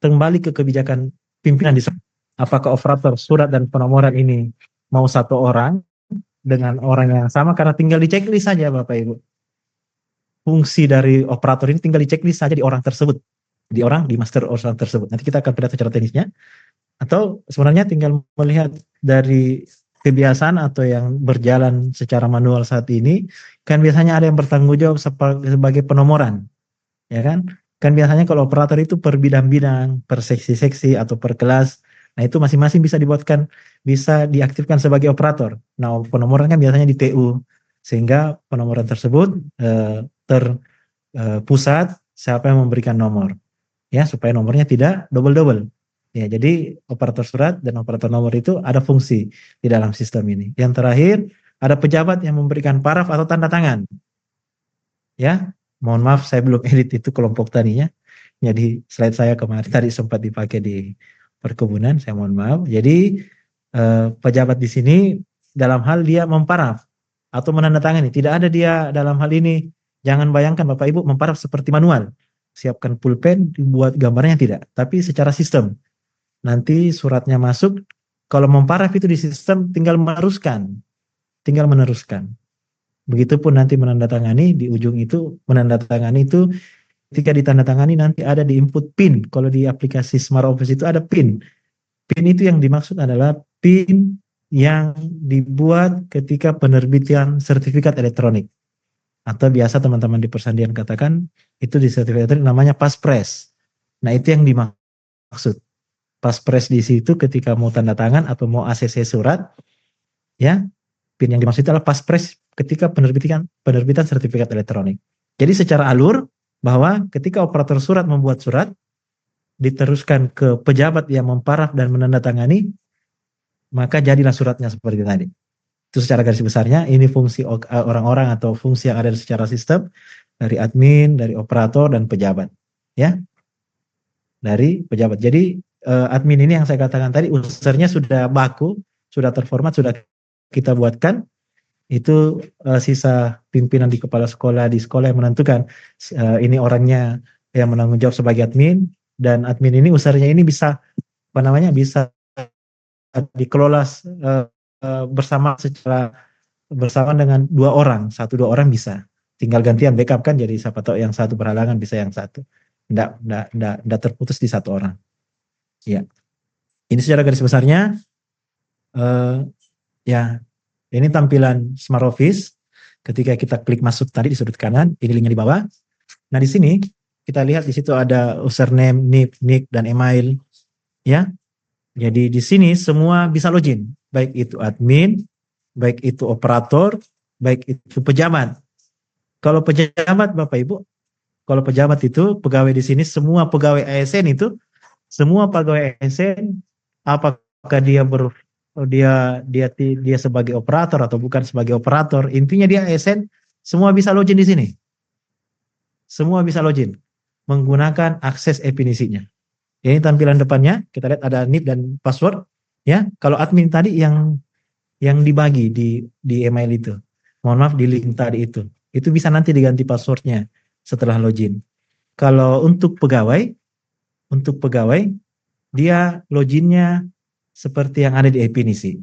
kembali ke kebijakan pimpinan di sana. Apakah operator surat dan penomoran ini mau satu orang dengan orang yang sama, karena tinggal di checklist saja Bapak Ibu. Fungsi dari operator ini tinggal di checklist saja di orang tersebut, di master orang tersebut. Nanti kita akan lihat secara teknisnya. Atau sebenarnya tinggal melihat dari kebiasaan atau yang berjalan secara manual saat ini, kan biasanya ada yang bertanggung jawab sebagai penomoran, ya kan? Kan biasanya kalau operator itu per bidang-bidang, per seksi-seksi atau per kelas. Nah, itu masing-masing bisa dibuatkan, bisa diaktifkan sebagai operator. Nah, penomoran kan biasanya di TU, sehingga penomoran tersebut terpusat siapa yang memberikan nomor, ya, supaya nomornya tidak double-double. Ya, jadi operator surat dan operator nomor itu ada fungsi di dalam sistem ini. Yang terakhir, ada pejabat yang memberikan paraf atau tanda tangan. Ya, mohon maaf saya belum edit itu kelompok tadinya. Jadi slide saya kemarin tadi sempat dipakai di perkebunan, saya mohon maaf. Jadi pejabat di sini dalam hal dia memparaf atau menandatangani, tidak ada dia dalam hal ini. Jangan bayangkan Bapak Ibu memparaf seperti manual. Siapkan pulpen, dibuat gambarnya, tidak, tapi secara sistem. Nanti suratnya masuk, kalau memparaf itu di sistem tinggal meneruskan. Begitupun nanti menandatangani di ujung itu, menandatangani itu ketika ditandatangani nanti ada di input PIN. Kalau di aplikasi Smart Office itu ada PIN. PIN itu yang dimaksud adalah PIN yang dibuat ketika penerbitan sertifikat elektronik. Atau biasa teman-teman di persandian katakan, itu di sertifikat elektronik namanya paspres. Nah, itu yang dimaksud. Paspres di situ ketika mau tanda tangan atau mau ACC surat, ya, PIN yang dimaksud adalah paspres ketika penerbitan sertifikat elektronik. Jadi secara alur, bahwa ketika operator surat membuat surat, diteruskan ke pejabat yang memparaf dan menandatangani, maka jadilah suratnya seperti tadi. Itu secara garis besarnya, ini fungsi orang-orang atau fungsi yang ada secara sistem, dari admin, dari operator, dan pejabat. Ya, dari pejabat. Jadi admin ini yang saya katakan tadi, usernya sudah baku, sudah terformat, sudah kita buatkan. Itu sisa pimpinan di kepala sekolah di sekolah yang menentukan ini orangnya yang menanggung jawab sebagai admin, dan admin ini usernya ini bisa bisa dikelola bersama dengan dua orang bisa, tinggal gantian backup kan, jadi siapa tahu yang satu berhalangan bisa yang satu, nggak terputus di satu orang. Ya, ini secara garis besarnya. Ya, ini tampilan Smart Office ketika kita klik masuk tadi di sudut kanan, ini linknya di bawah. Nah, di sini kita lihat di situ ada username, nick, dan email, ya. Jadi di sini semua bisa login, baik itu admin, baik itu operator, baik itu pejabat. Kalau pejabat Bapak Ibu, kalau pejabat itu pegawai di sini, semua pegawai ASN itu, semua pegawai ASN, apakah dia sebagai operator atau bukan sebagai operator, intinya dia ASN, semua bisa login di sini. Semua bisa login menggunakan akses definisinya. Ini tampilan depannya, kita lihat ada NIP dan password, ya. Kalau admin tadi yang dibagi di email itu, mohon maaf, di link tadi itu bisa nanti diganti passwordnya setelah login. Kalau untuk pegawai dia loginnya seperti yang ada di definisi,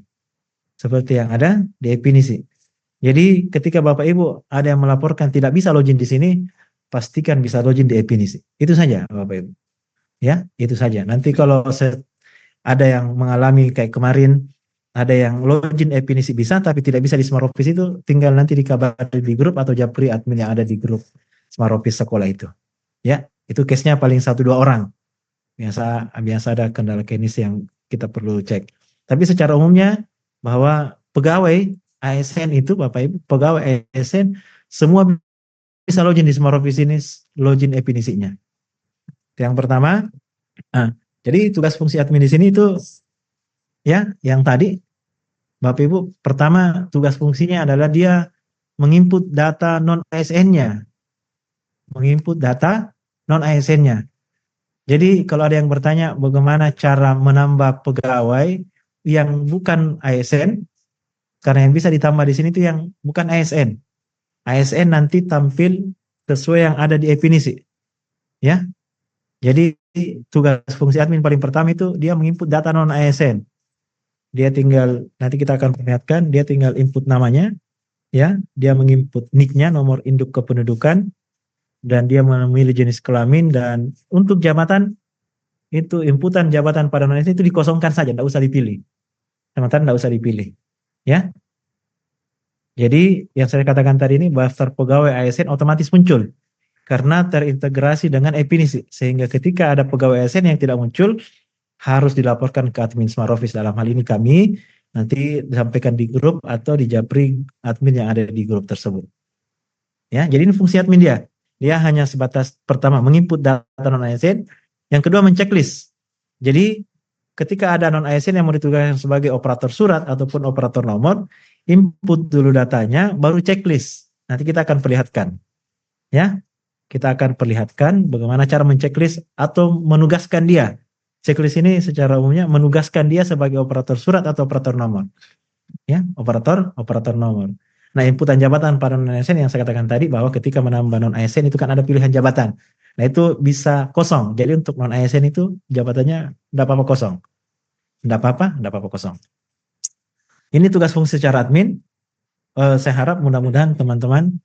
Jadi ketika Bapak Ibu ada yang melaporkan tidak bisa login di sini, pastikan bisa login di definisi. Itu saja Bapak Ibu. Ya, itu saja. Nanti kalau ada yang mengalami kayak kemarin, ada yang login definisi bisa tapi tidak bisa di Smart Office, itu tinggal nanti dikabari di grup atau japri admin yang ada di grup Smart Office sekolah itu. Ya, itu case-nya paling 1-2 orang. Biasa ada kendala teknis yang kita perlu cek. Tapi secara umumnya bahwa pegawai ASN itu Bapak Ibu, pegawai ASN semua bisa login di Smart Office ini, login definisinya. Yang pertama, jadi tugas fungsi admin di sini itu, ya, yang tadi Bapak Ibu, pertama tugas fungsinya adalah dia menginput data non ASN-nya. Jadi kalau ada yang bertanya bagaimana cara menambah pegawai yang bukan ASN, karena yang bisa ditambah di sini itu yang bukan ASN. ASN nanti tampil sesuai yang ada di definisi, ya. Jadi tugas fungsi admin paling pertama itu dia menginput data non ASN. Dia tinggal, nanti kita akan perlihatkan, dia tinggal input namanya, ya, dia menginput nicknya, nomor induk kependudukan, dan dia memilih jenis kelamin, dan untuk jabatan itu inputan jabatan pada non ASN itu dikosongkan saja, tidak usah dipilih, teman-teman, tidak usah dipilih, ya. Jadi yang saya katakan tadi ini daftar pegawai ASN otomatis muncul karena terintegrasi dengan e-Pinisi, sehingga ketika ada pegawai ASN yang tidak muncul harus dilaporkan ke admin Smart Office, dalam hal ini kami, nanti disampaikan di grup atau di japri admin yang ada di grup tersebut. Ya, jadi ini fungsi admin dia. Dia hanya sebatas pertama menginput data non ASN, yang kedua menceklis. Jadi ketika ada non ASN yang mau ditugaskan sebagai operator surat ataupun operator nomor, input dulu datanya, baru checklist. Nanti kita akan perlihatkan. Ya, kita akan perlihatkan bagaimana cara menceklis atau menugaskan dia. Checklist ini secara umumnya menugaskan dia sebagai operator surat atau operator nomor. Ya, operator nomor. Nah, inputan jabatan pada non ASN yang saya katakan tadi, bahwa ketika menambah non ASN itu kan ada pilihan jabatan. Nah, itu bisa kosong. Jadi untuk non ASN itu jabatannya tidak apa-apa kosong. Tidak apa-apa kosong. Ini tugas fungsi secara admin. Saya harap mudah-mudahan teman-teman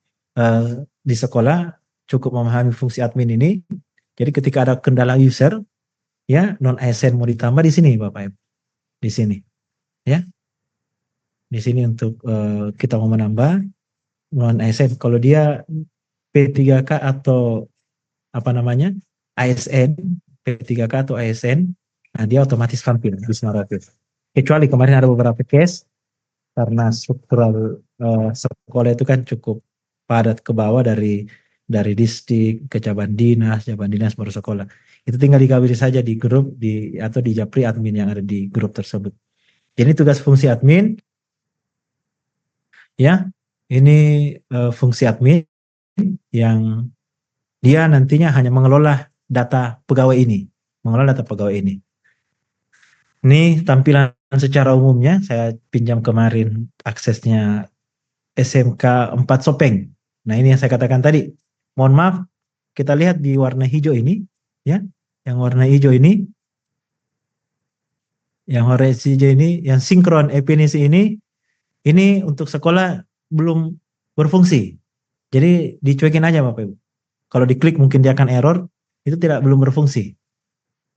di sekolah cukup memahami fungsi admin ini. Jadi ketika ada kendala user, ya, non ASN mau ditambah di sini Bapak Ibu. Di sini, ya. Di sini untuk kita mau menambah non ASN. Kalau dia P3K atau apa namanya? ASN, P3K atau ASN, nah dia otomatis tampil di Smart Office. Kecuali kemarin ada beberapa case karena struktural sekolah itu kan cukup padat ke bawah dari distrik ke jaban dinas baru sekolah. Itu tinggal dikabari saja di grup atau di japri admin yang ada di grup tersebut. Jadi tugas fungsi admin, ya, ini fungsi admin yang dia nantinya hanya mengelola data pegawai ini, Ini tampilan secara umumnya, saya pinjam kemarin aksesnya SMK 4 Sopeng. Nah, ini yang saya katakan tadi. Mohon maaf, kita lihat di warna hijau ini, ya. Yang warna hijau ini, yang sinkron e-Pinisi ini untuk sekolah belum berfungsi. Jadi dicuekin aja Bapak Ibu. Kalau diklik mungkin dia akan error, itu belum berfungsi.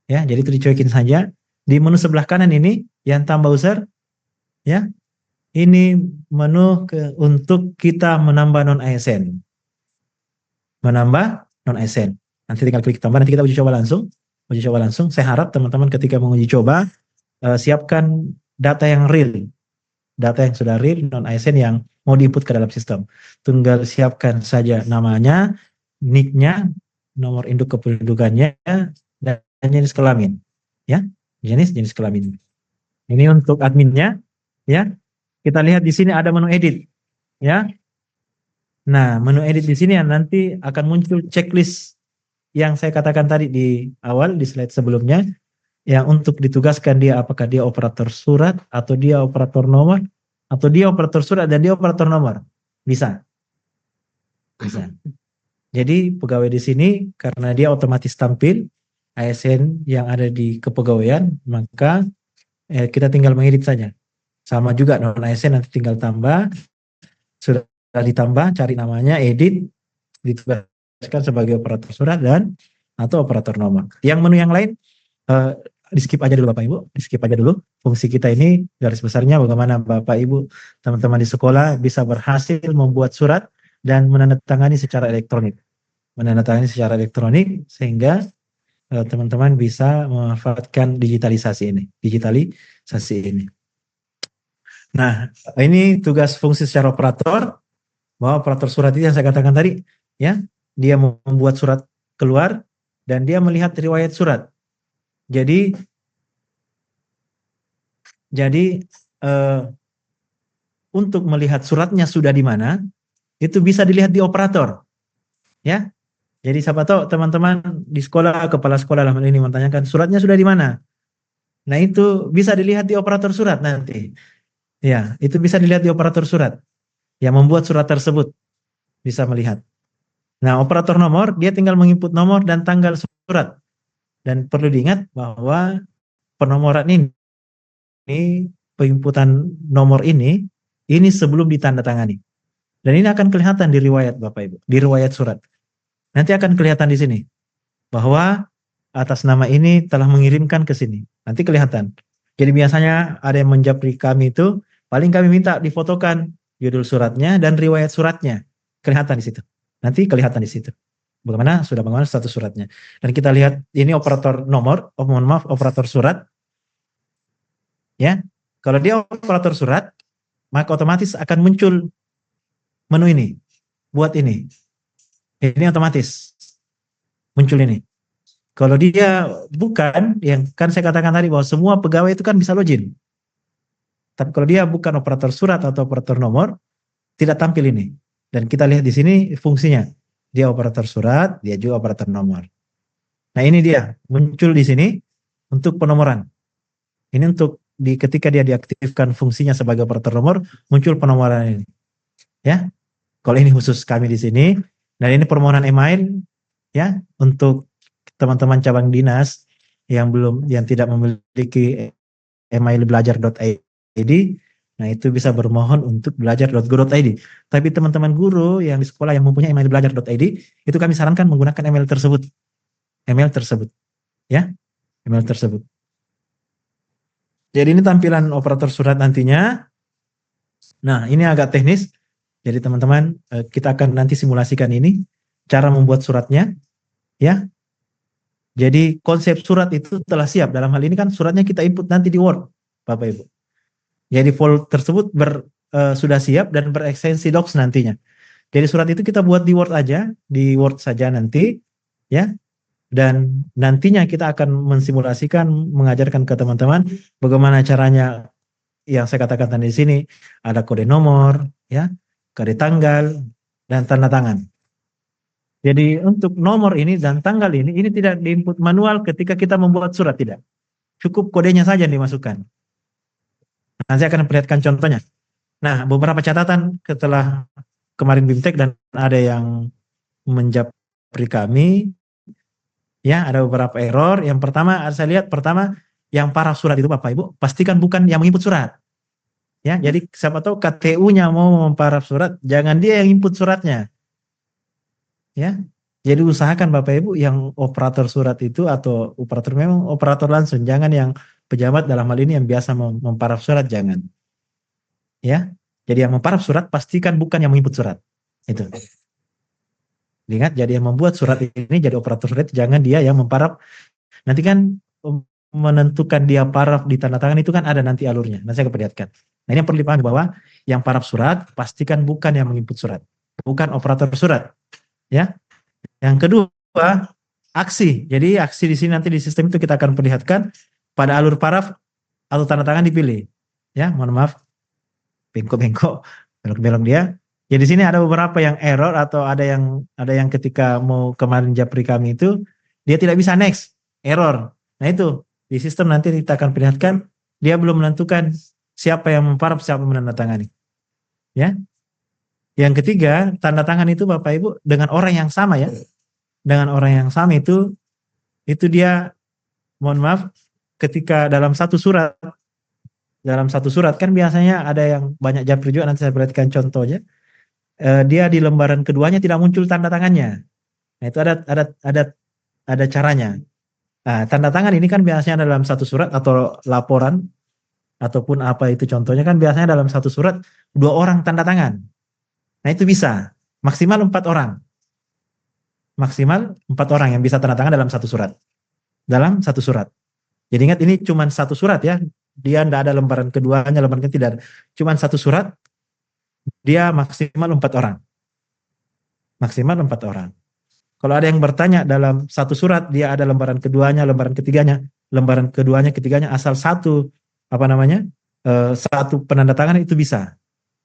Ya, jadi itu dicuekin saja. Di menu sebelah kanan ini yang tambah user, ya. Ini menu untuk kita menambah non ASN. Nanti tinggal klik tambah, nanti kita uji coba langsung. Saya harap teman-teman ketika menguji coba siapkan data yang real, data yang sudah real non ASN yang mau diinput ke dalam sistem. Tinggal siapkan saja namanya, nicknya, nomor induk kependudukannya, dan jenis kelamin, ya, jenis kelamin. Ini untuk adminnya, ya. Kita lihat di sini ada menu edit, ya. Nah, menu edit di sini yang nanti akan muncul checklist yang saya katakan tadi di awal di slide sebelumnya, yang untuk ditugaskan dia apakah dia operator surat atau dia operator nomor atau dia operator surat dan dia operator nomor. Bisa. Jadi pegawai di sini karena dia otomatis tampil ASN yang ada di kepegawaian, maka kita tinggal mengedit saja. Sama juga non ASN nanti tinggal tambah, sudah ditambah, cari namanya, edit, ditugaskan sebagai operator surat dan atau operator nomor. Yang menu yang lain di skip aja dulu Bapak Ibu, di skip aja dulu. Fungsi kita ini garis besarnya bagaimana Bapak Ibu, teman-teman di sekolah bisa berhasil membuat surat dan menandatangani secara elektronik. Sehingga teman-teman bisa memanfaatkan digitalisasi ini. Nah, ini tugas fungsi secara operator, bahwa operator surat itu yang saya katakan tadi, ya, dia membuat surat keluar dan dia melihat riwayat surat. Jadi untuk melihat suratnya sudah di mana, itu bisa dilihat di operator, ya. Jadi siapa tahu teman-teman di sekolah, kepala sekolah dalam ini menanyakan suratnya sudah di mana. Nah, itu bisa dilihat di operator surat nanti. Ya, itu bisa dilihat di operator surat. Yang membuat surat tersebut bisa melihat. Nah, operator nomor dia tinggal menginput nomor dan tanggal surat. Dan perlu diingat bahwa penomoran ini penginputan nomor ini sebelum ditandatangani. Dan ini akan kelihatan di riwayat Bapak Ibu, di riwayat surat. Nanti akan kelihatan di sini bahwa atas nama ini telah mengirimkan ke sini. Nanti kelihatan. Jadi biasanya ada yang menjapri kami itu, paling kami minta difotokan judul suratnya dan riwayat suratnya. Kelihatan di situ. Nanti kelihatan di situ. Bagaimana status suratnya. Dan kita lihat ini operator nomor, mohon maaf, operator surat. Ya, kalau dia operator surat, maka otomatis akan muncul menu ini. Buat ini. Ini otomatis muncul ini. Kalau dia bukan, yang kan saya katakan tadi bahwa semua pegawai itu kan bisa login. Tapi kalau dia bukan operator surat atau operator nomor, tidak tampil ini. Dan kita lihat di sini fungsinya. Dia operator surat, dia juga operator nomor. Nah ini dia, muncul di sini untuk penomoran. Ini untuk ketika dia diaktifkan fungsinya sebagai operator nomor, muncul penomoran ini. Ya, kalau ini khusus kami di sini. Dan ini permohonan email, ya, untuk teman-teman cabang dinas yang tidak memiliki email belajar.id, nah itu bisa bermohon untuk belajar.go.id. Tapi teman-teman guru yang di sekolah yang mempunyai email belajar.id, itu kami sarankan menggunakan email tersebut. Ya, email tersebut. Jadi ini tampilan operator surat nantinya. Nah, ini agak teknis. Jadi teman-teman, kita akan nanti simulasikan ini, cara membuat suratnya, ya. Jadi konsep surat itu telah siap. Dalam hal ini kan suratnya kita input nanti di Word, Bapak Ibu. Jadi file tersebut sudah siap dan berekstensi docs nantinya. Jadi surat itu kita buat di Word aja, di Word saja nanti, ya. Dan nantinya kita akan mensimulasikan, mengajarkan ke teman-teman bagaimana caranya yang saya katakan tadi di sini, ada kode nomor, ya, kode tanggal, dan tanda tangan. Jadi untuk nomor ini dan tanggal ini tidak diinput manual ketika kita membuat surat, tidak. Cukup kodenya saja yang dimasukkan. Nah, saya akan perlihatkan contohnya. Nah, beberapa catatan setelah kemarin BIMTEK dan ada yang menjapri kami, ya, ada beberapa error. Yang pertama, saya lihat pertama, yang paraf surat itu Bapak Ibu, pastikan bukan yang menginput surat. Ya, jadi siapa tahu KTU-nya mau memparaf surat, jangan dia yang input suratnya. Ya. Jadi usahakan Bapak Ibu yang operator surat itu atau operator memang operator langsung, jangan yang pejabat dalam hal ini yang biasa memparaf surat, jangan. Ya. Jadi yang memparaf surat pastikan bukan yang menginput surat. Itu. Ingat, jadi yang membuat surat ini jadi operator surat, jangan dia yang memparaf. Nanti kan menentukan dia paraf di tanda tangan itu kan ada nanti alurnya. Nanti saya akan perlihatkan. Nah, ini yang perlu dipahami bahwa yang paraf surat pastikan bukan yang menginput surat, bukan operator surat. Ya. Yang kedua, aksi. Jadi aksi di sini nanti di sistem itu kita akan perlihatkan pada alur paraf atau tanda tangan dipilih. Ya, mohon maaf, bengkok-bengkok, belok-belok dia. Jadi di sini ada beberapa yang error atau ada yang ketika mau kemarin japri kami itu dia tidak bisa next, error. Nah itu di sistem nanti kita akan perlihatkan dia belum menentukan siapa yang memparaf, siapa menandatangani. Ya. Yang ketiga, tanda tangan itu Bapak Ibu dengan orang yang sama, ya. Dengan orang yang sama itu dia, mohon maaf, ketika dalam satu surat kan biasanya ada yang banyak japri juga, nanti saya perhatikan contohnya. Dia di lembaran keduanya tidak muncul tanda tangannya. Nah, itu ada caranya. Nah, tanda tangan ini kan biasanya dalam satu surat atau laporan ataupun apa itu contohnya kan biasanya dalam satu surat 2 orang tanda tangan. Nah, itu bisa maksimal 4 orang. Maksimal 4 orang yang bisa tanda tangan dalam satu surat. Dalam satu surat. Jadi ingat ini cuma satu surat, ya. Dia tidak ada lembaran keduanya, lembaran ketiga tidak ada. Cuma satu surat, dia maksimal 4 orang. Maksimal 4 orang. Kalau ada yang bertanya dalam satu surat, dia ada lembaran keduanya, lembaran ketiganya, asal satu, satu penandatangan itu bisa.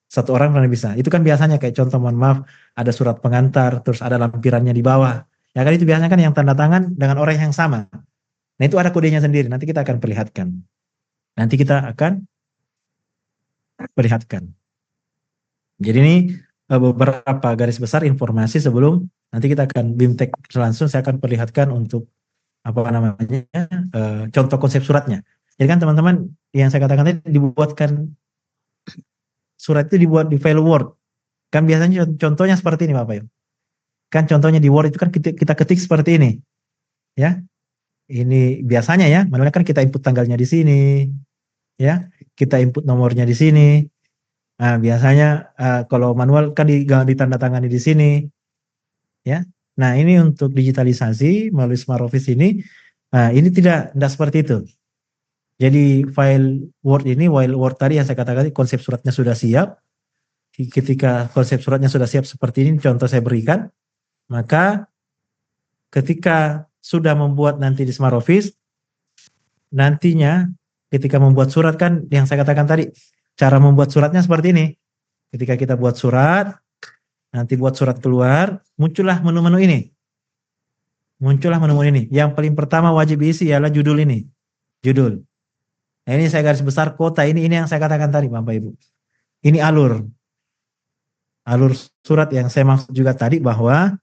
Satu orang pernah bisa. Itu kan biasanya kayak contoh, mohon maaf, ada surat pengantar, terus ada lampirannya di bawah. Ya kan itu biasanya kan yang tanda tangan dengan orang yang sama. Nah itu ada kodenya sendiri, nanti kita akan perlihatkan. Jadi ini beberapa garis besar informasi sebelum nanti kita akan BIMTEK langsung, saya akan perlihatkan untuk apa namanya, contoh konsep suratnya. Jadi kan teman-teman yang saya katakan tadi dibuatkan surat itu dibuat di file Word. Kan biasanya contohnya seperti ini Bapak Ibu. Kan contohnya di Word itu kan kita ketik seperti ini, ya. Ini biasanya ya, manualnya kan kita input tanggalnya di sini, ya. Kita input nomornya di sini. Nah, biasanya kalau manual kan ditandatangani di sini, ya. Nah, ini untuk digitalisasi melalui Smart Office ini tidak seperti itu. Jadi file Word ini, file Word tadi yang saya katakan konsep suratnya sudah siap. Ketika konsep suratnya sudah siap seperti ini, contoh saya berikan, maka ketika sudah membuat nanti di Smart Office, nantinya ketika membuat surat kan yang saya katakan tadi, cara membuat suratnya seperti ini. Ketika kita buat surat, nanti buat surat keluar, muncullah menu-menu ini. Muncullah menu-menu ini. Yang paling pertama wajib diisi ialah judul ini. Judul. Nah, ini saya garis besar kota ini yang saya katakan tadi Bapak Ibu. Ini alur. Alur surat yang saya maksud juga tadi bahwa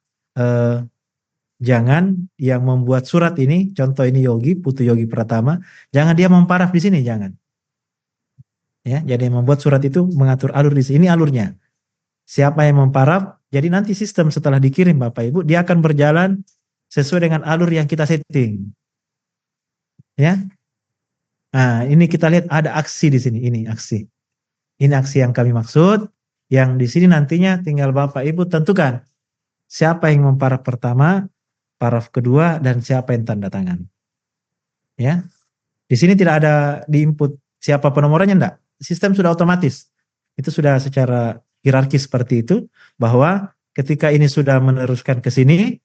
jangan yang membuat surat ini, contoh ini Yogi, Putu Yogi Pratama, jangan dia memparaf di sini, jangan. Ya, jadi yang membuat surat itu mengatur alur di sini, ini alurnya. Siapa yang memparaf, jadi nanti sistem setelah dikirim Bapak Ibu, dia akan berjalan sesuai dengan alur yang kita setting. Ya. Nah, ini kita lihat ada aksi di sini, ini aksi. Ini aksi yang kami maksud, yang di sini nantinya tinggal Bapak Ibu tentukan siapa yang memparaf pertama, paraf kedua, dan siapa yang tanda tangan. Ya. Di sini tidak ada diinput siapa penomorannya, enggak. Sistem sudah otomatis. Itu sudah secara hierarkis seperti itu, bahwa ketika ini sudah meneruskan ke sini,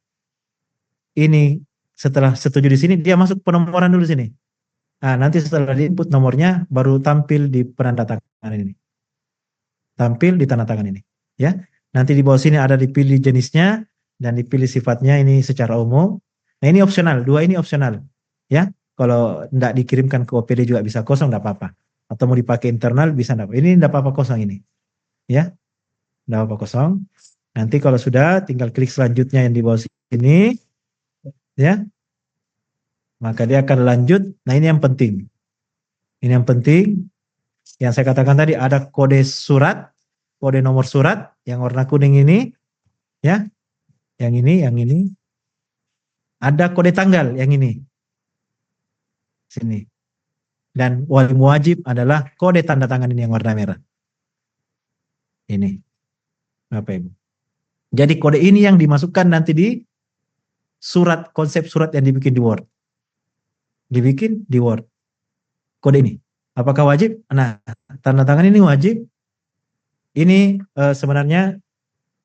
ini setelah setuju di sini, dia masuk penomoran dulu sini. Nah, nanti setelah diinput nomornya, baru tampil di penanda tangan ini. Tampil di tanda tangan ini. Ya. Nanti di bawah sini ada dipilih jenisnya, dan dipilih sifatnya ini secara umum. Nah, ini opsional, dua ini opsional. Ya. Kalau tidak dikirimkan ke OPD juga bisa kosong, tidak apa-apa. Atau mau dipakai internal bisa tidak apa. Ini tidak apa-apa kosong ini. Ya. Tidak apa-apa kosong. Nanti kalau sudah tinggal klik selanjutnya yang di bawah sini. Ya. Maka dia akan lanjut. Nah, ini yang penting. Ini yang penting. Yang saya katakan tadi ada kode surat, kode nomor surat yang warna kuning ini. Ya. Yang ini. Ada kode tanggal yang ini. Sini. Dan wajib adalah kode tanda tangan ini yang warna merah. Ini. Bapak Ibu. Jadi kode ini yang dimasukkan nanti di surat, konsep surat yang dibikin di Word. Dibikin di Word. Kode ini. Apakah wajib? Nah, tanda tangan ini wajib. Ini sebenarnya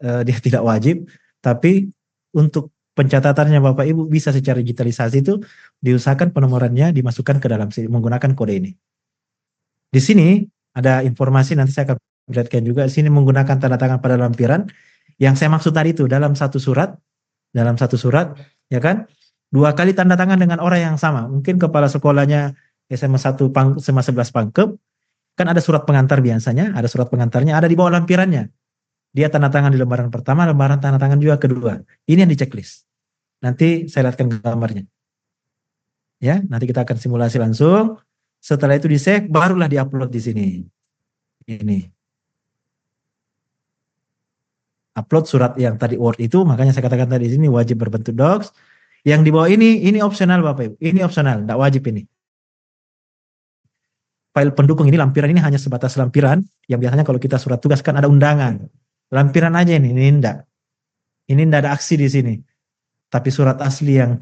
dia tidak wajib, tapi untuk pencatatannya Bapak Ibu bisa secara digitalisasi itu diusahakan penomorannya dimasukkan ke dalam menggunakan kode ini. Di sini ada informasi nanti saya akan perlihatkan juga. Di sini menggunakan tanda tangan pada lampiran. Yang saya maksud tadi itu dalam satu surat, ya kan, 2 kali tanda tangan dengan orang yang sama. Mungkin kepala sekolahnya SMA 1 SMA 11 Pangkep, kan ada surat pengantar biasanya, ada surat pengantarnya, ada di bawah lampirannya. Dia tanda tangan di lembaran pertama, lembaran tanda tangan juga kedua. Ini yang di checklist. Nanti saya lihatkan gambarnya. Ya, nanti kita akan simulasi langsung. Setelah itu di-save, barulah di-upload di sini. Ini. Upload surat yang tadi Word itu, makanya saya katakan tadi di sini wajib berbentuk docs. Yang di bawah ini opsional Bapak Ibu. Ini opsional, tidak wajib ini. File pendukung ini, lampiran ini hanya sebatas lampiran, yang biasanya kalau kita surat tugas kan ada undangan. Lampiran aja ini enggak. Ini enggak ada aksi di sini. Tapi surat asli yang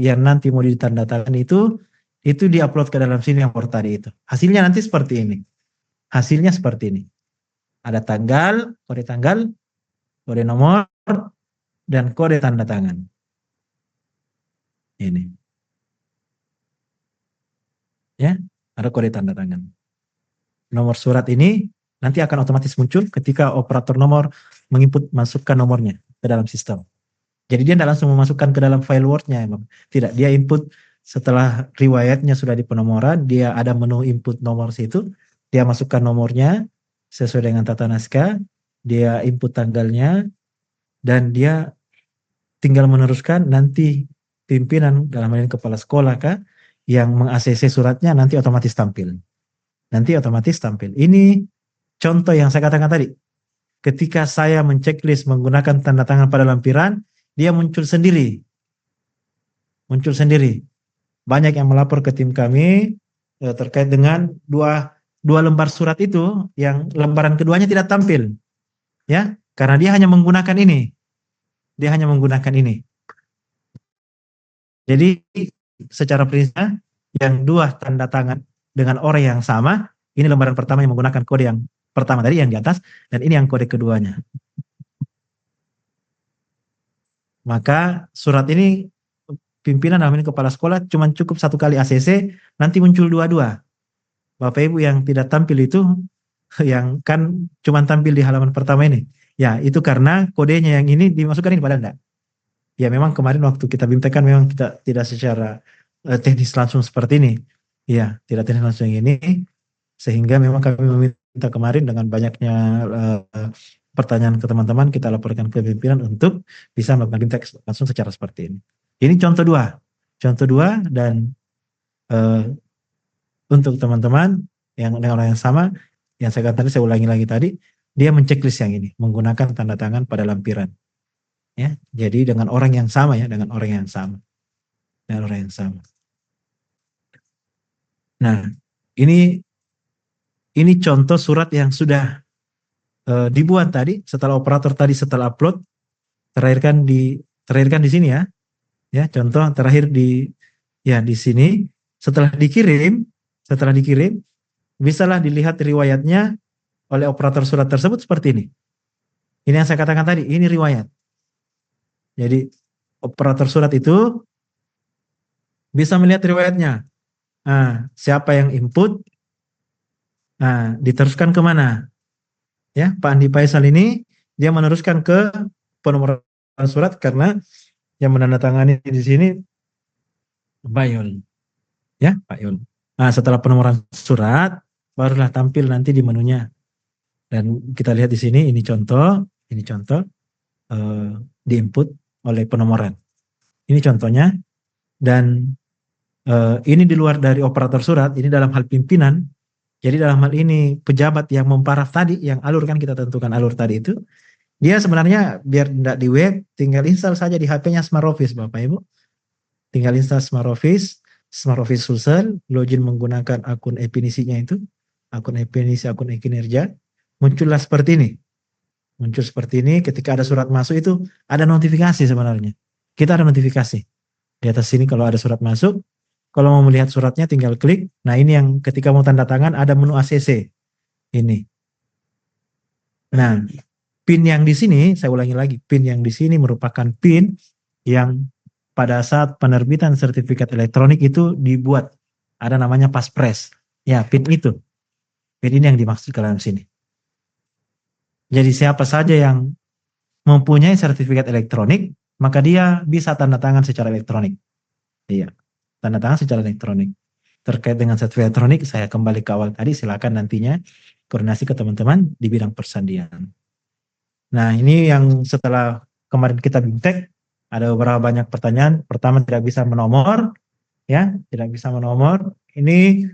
yang nanti mau ditandatangani itu diupload ke dalam sini yang Word tadi itu. Hasilnya nanti seperti ini. Hasilnya seperti ini. Ada tanggal, kode nomor, dan kode tanda tangan. Ini. Ya, ada kode tanda tangan. Nomor surat ini nanti akan otomatis muncul ketika operator nomor masukkan nomornya ke dalam sistem. Jadi dia tidak langsung memasukkan ke dalam file Word-nya. Tidak, dia input setelah riwayatnya sudah di penomoran, dia ada menu input nomor situ, dia masukkan nomornya sesuai dengan tata naskah, dia input tanggalnya, dan dia tinggal meneruskan nanti pimpinan dalam hal ini kepala sekolah kah yang meng-ACC suratnya nanti otomatis tampil. Nanti otomatis tampil. Ini contoh yang saya katakan tadi. Ketika saya menceklis menggunakan tanda tangan pada lampiran, dia muncul sendiri. Muncul sendiri. Banyak yang melapor ke tim kami terkait dengan dua lembar surat itu yang lembaran keduanya tidak tampil. Ya, karena dia hanya menggunakan ini. Dia hanya menggunakan ini. Jadi secara prinsip yang dua tanda tangan dengan orang yang sama, ini lembaran pertama yang menggunakan kode yang pertama tadi yang di atas, dan ini yang kode keduanya. Maka surat ini pimpinan dalam ini kepala sekolah cuma cukup satu kali ACC, nanti muncul dua-dua. Bapak Ibu yang tidak tampil itu, yang kan cuma tampil di halaman pertama ini. Ya, itu karena kodenya yang ini dimasukkan ini pada enggak. Ya memang kemarin waktu kita bimtek kan memang kita tidak secara teknis langsung seperti ini. Ya, tidak teknis langsung ini, sehingga memang kami meminta kemarin dengan banyaknya pertanyaan ke teman-teman, kita laporkan ke pimpinan untuk bisa melakukan bimtek langsung secara seperti ini. Ini contoh dua. Contoh dua, dan untuk teman-teman yang dengan orang yang sama, yang saya katakan, saya ulangi lagi tadi, dia menceklis yang ini, menggunakan tanda tangan pada lampiran. Ya, jadi dengan orang yang sama ya, dengan orang yang sama. Dengan orang yang sama. Nah, ini contoh surat yang sudah dibuat tadi setelah operator tadi setelah upload terakhirkan di sini ya. Ya, contoh terakhir di sini setelah dikirim bisalah dilihat riwayatnya oleh operator surat tersebut seperti ini. Ini yang saya katakan tadi, ini riwayat. Jadi operator surat itu bisa melihat riwayatnya. Nah, siapa yang input, nah diteruskan kemana? Ya, Pak Andi Faisal ini dia meneruskan ke penomoran surat karena yang menandatangani di sini Pak Yul. Ya, Pak Yul. Nah, setelah penomoran surat barulah tampil nanti di menunya. Dan kita lihat di sini ini contoh diinput oleh penomoran. Ini contohnya, dan ini di luar dari operator surat, ini dalam hal pimpinan. Jadi dalam hal ini pejabat yang memparaf tadi, yang alur kan kita tentukan alur tadi itu, dia sebenarnya biar tidak di web, tinggal install saja di HP-nya Smart Office Bapak Ibu. Tinggal install Smart Office Sulsel, login menggunakan akun e-pinisinya itu, akun e-pinisi, akun e-kinerja, muncullah seperti ini. Muncul seperti ini, ketika ada surat masuk itu ada notifikasi sebenarnya. Kita ada notifikasi. Di atas sini kalau ada surat masuk, kalau mau melihat suratnya tinggal klik. Nah, ini yang ketika mau tanda tangan ada menu ACC. Ini. Nah, PIN yang di sini, saya ulangi lagi, PIN yang di sini merupakan PIN yang pada saat penerbitan sertifikat elektronik itu dibuat. Ada namanya Paspres. Ya, PIN itu. PIN ini yang dimaksud ke dalam sini. Jadi siapa saja yang mempunyai sertifikat elektronik, maka dia bisa tanda tangan secara elektronik. Iya, tanda tangan secara elektronik. Terkait dengan sertifikat elektronik, saya kembali ke awal tadi, silakan nantinya koordinasi ke teman-teman di bidang persandian. Nah, ini yang setelah kemarin kita bimtek, ada beberapa banyak pertanyaan. Pertama, tidak bisa menomor, ya, tidak bisa menomor. Ini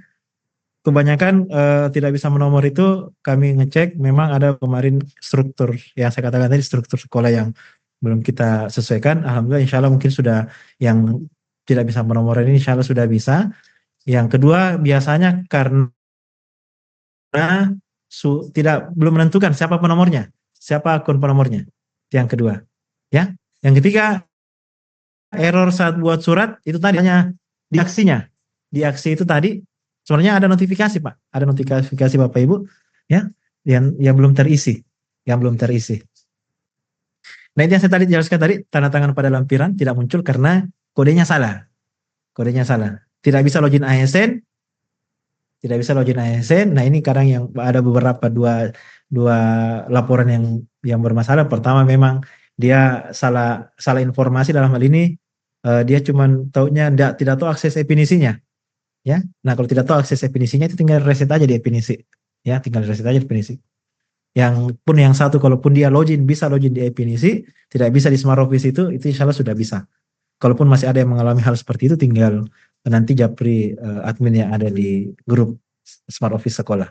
kebanyakan tidak bisa menomor itu kami ngecek, memang ada kemarin struktur yang saya katakan tadi, struktur sekolah yang belum kita sesuaikan. Alhamdulillah, insya Allah mungkin sudah yang tidak bisa menomor ini insya Allah sudah bisa. Yang kedua, biasanya karena belum menentukan siapa penomornya, siapa akun penomornya. Yang kedua, ya. Yang ketiga, error saat buat surat itu tadi hanya di aksinya. Di aksi itu tadi sebenarnya ada notifikasi, Pak. Ada notifikasi Bapak Ibu, ya, yang belum terisi, Nah, itu yang saya tadi jelaskan tadi, tanda tangan pada lampiran tidak muncul karena kodenya salah. Tidak bisa login ASN. Nah, ini kadang yang ada beberapa dua laporan yang bermasalah. Pertama, memang dia salah informasi dalam hal ini. Dia cuma taunya tidak tahu akses definisinya. Ya, nah kalau tidak tahu akses definisinya itu tinggal reset aja di definisi. Ya, tinggal reset aja definisi. Yang satu, kalaupun dia bisa login di definisi, tidak bisa di Smart Office itu insya Allah sudah bisa. kalaupun masih ada yang mengalami hal seperti itu, tinggal nanti japri admin yang ada di grup Smart Office sekolah.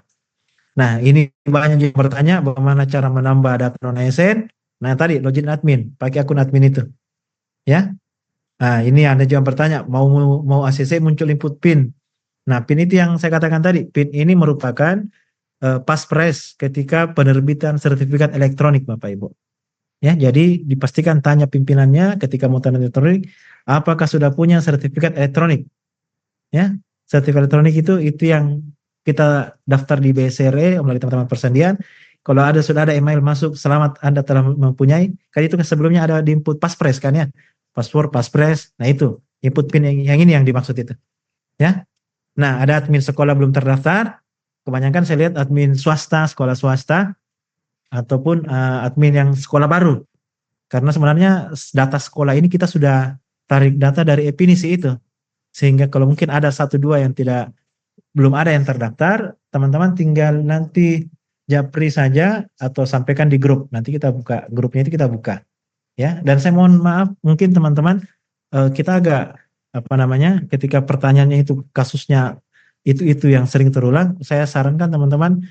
Nah, ini banyak yang bertanya bagaimana cara menambah data non ASN. Nah, tadi login admin, pakai akun admin itu, ya. Nah, ini ada juga yang bertanya, mau ACC muncul input PIN. Nah, PIN itu yang saya katakan tadi, PIN ini merupakan paspres ketika penerbitan sertifikat elektronik, Bapak Ibu. Ya, jadi dipastikan tanya pimpinannya ketika mau tanda elektronik, apakah sudah punya sertifikat elektronik? Ya, sertifikat elektronik itu yang kita daftar di BSRE melalui teman-teman persendian. Kalau sudah ada email masuk, selamat Anda telah mempunyai. Kan itu sebelumnya ada di input paspres kan ya, password paspres. Nah itu input PIN yang ini yang dimaksud itu. Ya, nah ada admin sekolah belum terdaftar. Kebanyakan saya lihat admin swasta, sekolah swasta, ataupun admin yang sekolah baru. Karena sebenarnya data sekolah ini kita sudah tarik data dari definisi itu. Sehingga kalau mungkin ada satu dua yang belum ada yang terdaftar, teman-teman tinggal nanti japri saja atau sampaikan di grup. Nanti kita buka grupnya, itu kita buka. Ya, dan saya mohon maaf mungkin teman-teman kita agak apa namanya, ketika pertanyaannya itu kasusnya itu yang sering terulang, saya sarankan teman-teman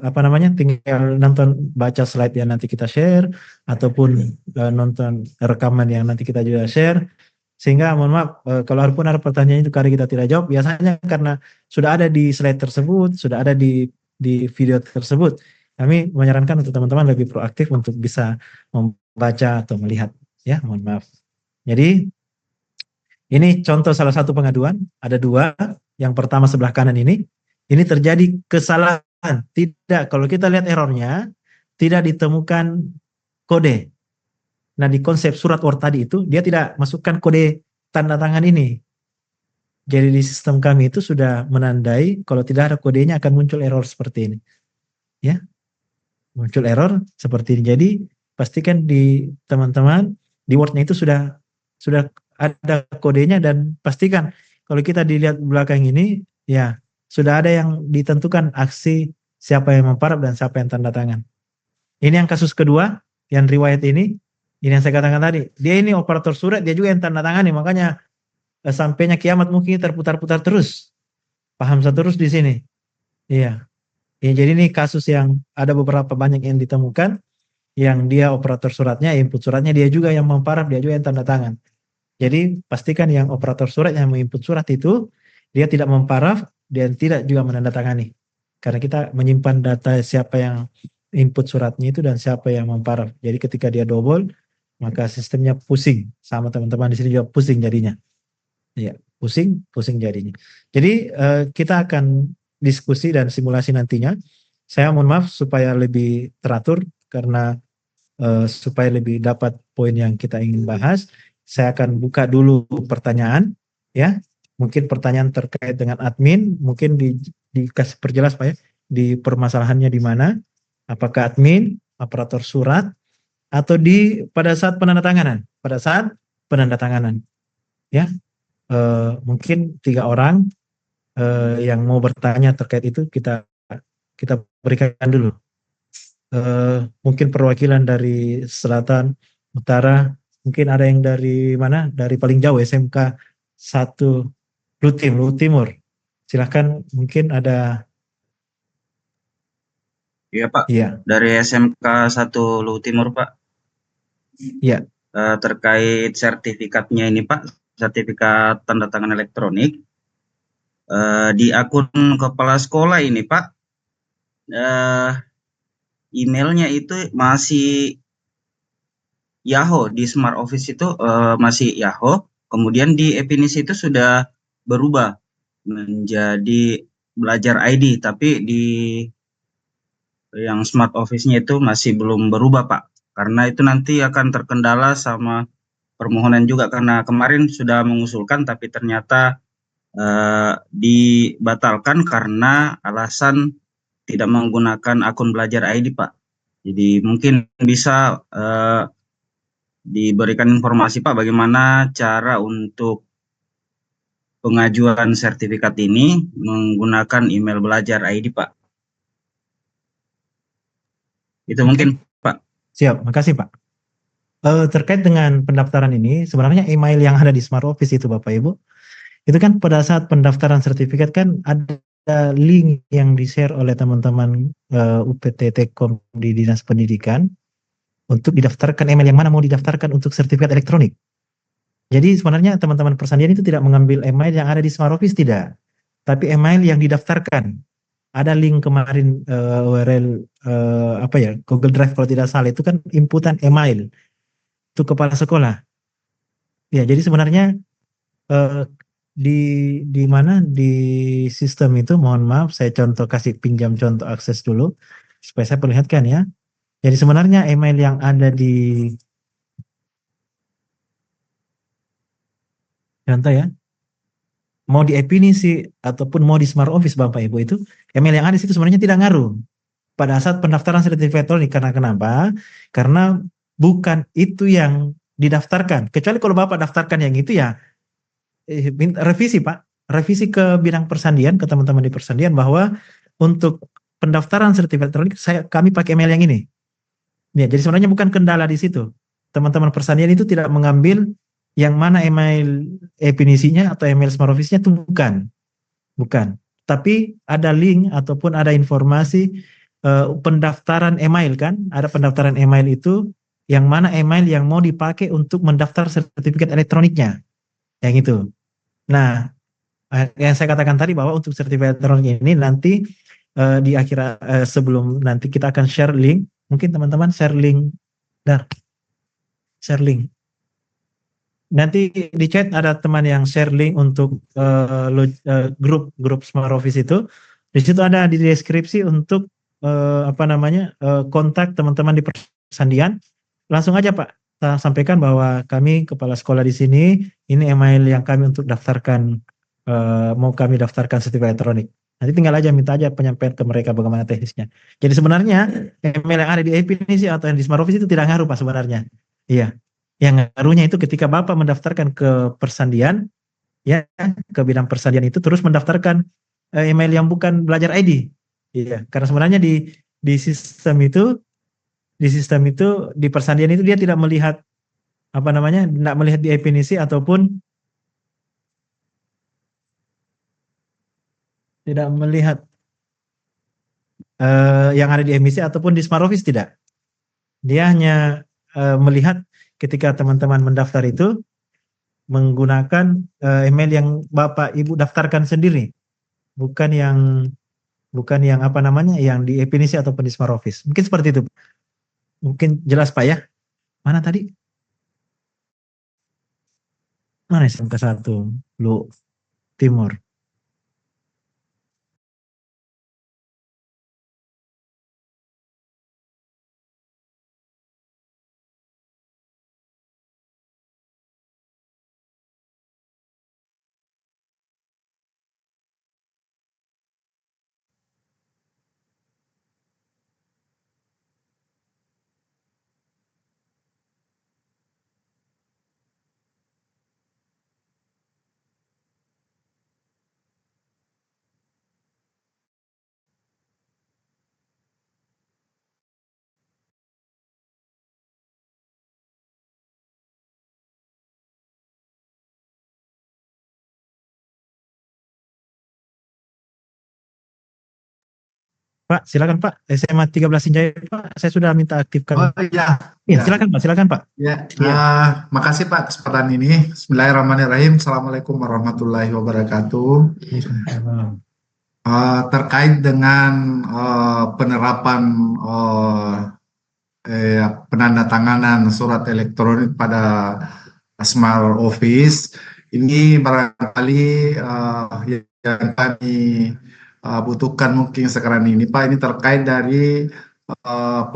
apa namanya, tinggal nonton, baca slide yang nanti kita share, ataupun nonton rekaman yang nanti kita juga share, sehingga mohon maaf kalaupun ada pertanyaan itu kali kita tidak jawab, biasanya karena sudah ada di slide tersebut, sudah ada di video tersebut. Kami menyarankan untuk teman-teman lebih proaktif untuk bisa membaca atau melihat, ya, mohon maaf. Jadi ini contoh salah satu pengaduan, ada dua. Yang pertama sebelah kanan ini terjadi kesalahan. Tidak, kalau kita lihat errornya, tidak ditemukan kode. Nah, di konsep surat Word tadi itu, dia tidak masukkan kode tanda tangan ini. Jadi di sistem kami itu sudah menandai, kalau tidak ada kodenya akan muncul error seperti ini. Ya, muncul error seperti ini. Jadi pastikan di teman-teman, di Word-nya itu sudah ada kodenya, dan pastikan kalau kita dilihat belakang ini, ya sudah ada yang ditentukan aksi siapa yang memparaf dan siapa yang tanda tangan. Ini yang kasus kedua, yang riwayat ini yang saya katakan tadi, dia ini operator surat, dia juga yang tanda tangan nih, makanya sampainya kiamat mungkin terputar-putar terus, paham saya terus di sini. Iya, ya, jadi ini kasus yang ada beberapa banyak yang ditemukan, yang dia operator suratnya, input suratnya dia juga yang memparaf, dia juga yang tanda tangan. Jadi pastikan yang operator surat yang menginput surat itu dia tidak memparaf dan tidak juga menandatangani. Karena kita menyimpan data siapa yang input suratnya itu dan siapa yang memparaf. Jadi ketika dia double, maka sistemnya pusing. Sama teman-teman di sini juga pusing jadinya. Iya, pusing jadinya. Jadi kita akan diskusi dan simulasi nantinya. Saya mohon maaf supaya lebih teratur, karena supaya lebih dapat poin yang kita ingin bahas. Saya akan buka dulu pertanyaan, ya. Mungkin pertanyaan terkait dengan admin, mungkin dikasih perjelas Pak ya, di permasalahannya di mana, apakah admin, operator surat, atau pada saat penandatanganan, ya. Mungkin 3 orang yang mau bertanya terkait itu kita berikan dulu. Mungkin perwakilan dari selatan, utara, mungkin ada yang dari mana? Dari paling jauh SMK 1 Timur. Silahkan, mungkin ada. Iya Pak, Iya, dari SMK 1 Luhut Timur Pak. iya. Terkait sertifikatnya ini Pak, sertifikat tanda tangan elektronik, di akun kepala sekolah ini Pak, emailnya itu masih Yahoo, di Smart Office itu masih Yahoo, kemudian di definisi itu sudah berubah menjadi Belajar ID, tapi di yang Smart Office-nya itu masih belum berubah Pak, karena itu nanti akan terkendala sama permohonan juga, karena kemarin sudah mengusulkan tapi ternyata dibatalkan karena alasan tidak menggunakan akun Belajar ID Pak. Jadi mungkin bisa diberikan informasi Pak, bagaimana cara untuk pengajuan sertifikat ini menggunakan email Belajar ID Pak. Itu Oke, mungkin Pak. siap. Makasih Pak. Terkait dengan pendaftaran ini, sebenarnya email yang ada di Smart Office itu Bapak Ibu, itu kan pada saat pendaftaran sertifikat kan ada link yang di-share oleh teman-teman UPT Tekom di Dinas Pendidikan untuk didaftarkan email yang mana mau didaftarkan untuk sertifikat elektronik. Jadi sebenarnya teman-teman persandian itu tidak mengambil email yang ada di Smart Office, tidak. Tapi email yang didaftarkan. Ada link kemarin URL apa ya, Google Drive kalau tidak salah, itu kan inputan email untuk kepala sekolah. Ya, jadi sebenarnya eh, di mana di sistem itu, mohon maaf saya kasih pinjam contoh akses dulu supaya saya perlihatkan ya. Jadi sebenarnya email yang ada di contoh ya, mau di definisi ataupun mau di Smart Office Bapak Ibu, itu email yang ada di situ sebenarnya tidak ngaruh pada saat pendaftaran sertifikat elektronik. Karena kenapa? Karena bukan itu yang didaftarkan. Kecuali kalau Bapak daftarkan yang itu ya, revisi Pak, revisi ke bidang persandian, ke teman-teman di persandian bahwa untuk pendaftaran sertifikat elektronik kami pakai email yang ini. Ya, jadi sebenarnya bukan kendala di situ. Teman-teman persandian itu tidak mengambil yang mana email definisinya atau email Smart Office-nya, itu bukan. Bukan. Tapi ada link ataupun ada informasi pendaftaran email kan, ada pendaftaran email itu yang mana email yang mau dipakai untuk mendaftar sertifikat elektroniknya. Yang itu. Nah, yang saya katakan tadi bahwa untuk sertifikat elektronik ini nanti di akhir sebelum nanti kita akan share link, mungkin teman-teman share link, share link. Nanti di chat ada teman yang share link untuk grup Smart Office itu. Di situ ada di deskripsi untuk apa namanya kontak teman-teman di persandian. Langsung aja Pak, saya sampaikan bahwa kami kepala sekolah di sini, ini email yang kami untuk daftarkan, mau kami daftarkan sertifikat elektronik. Nanti tinggal aja minta aja penyampaian ke mereka bagaimana teknisnya. Jadi sebenarnya email yang ada di definisi atau yang di Smart Office itu tidak ngaruh Pak sebenarnya. Iya. Yang ngaruhnya itu ketika Bapak mendaftarkan ke persandian, ya, ke bidang persandian itu terus mendaftarkan email yang bukan belajar ID. Iya, karena sebenarnya di sistem itu, di persandian itu dia tidak melihat apa namanya, tidak melihat di definisi ataupun tidak melihat yang ada di emisi ataupun di Smart Office, tidak. Dia hanya melihat ketika teman-teman mendaftar itu menggunakan email yang Bapak Ibu daftarkan sendiri, bukan yang apa namanya yang di definisi ataupun di Smart Office. Mungkin seperti itu. Mungkin jelas Pak ya. Mana tadi? Mana SMK 1 Lu Timur? Pak, silakan Pak. SMA 13 Sinjaya Pak, saya sudah minta Oh aktifkan. iya, Iya, ya, silakan Pak, silakan Pak. ya. Iya. Makasih Pak kesempatan ini. Bismillahirrahmanirrahim. Assalamualaikum warahmatullahi wabarakatuh. Terkait dengan penerapan penandatanganan surat elektronik pada Smart Office, ini barangkali yang kami butuhkan mungkin sekarang ini Pak, ini terkait dari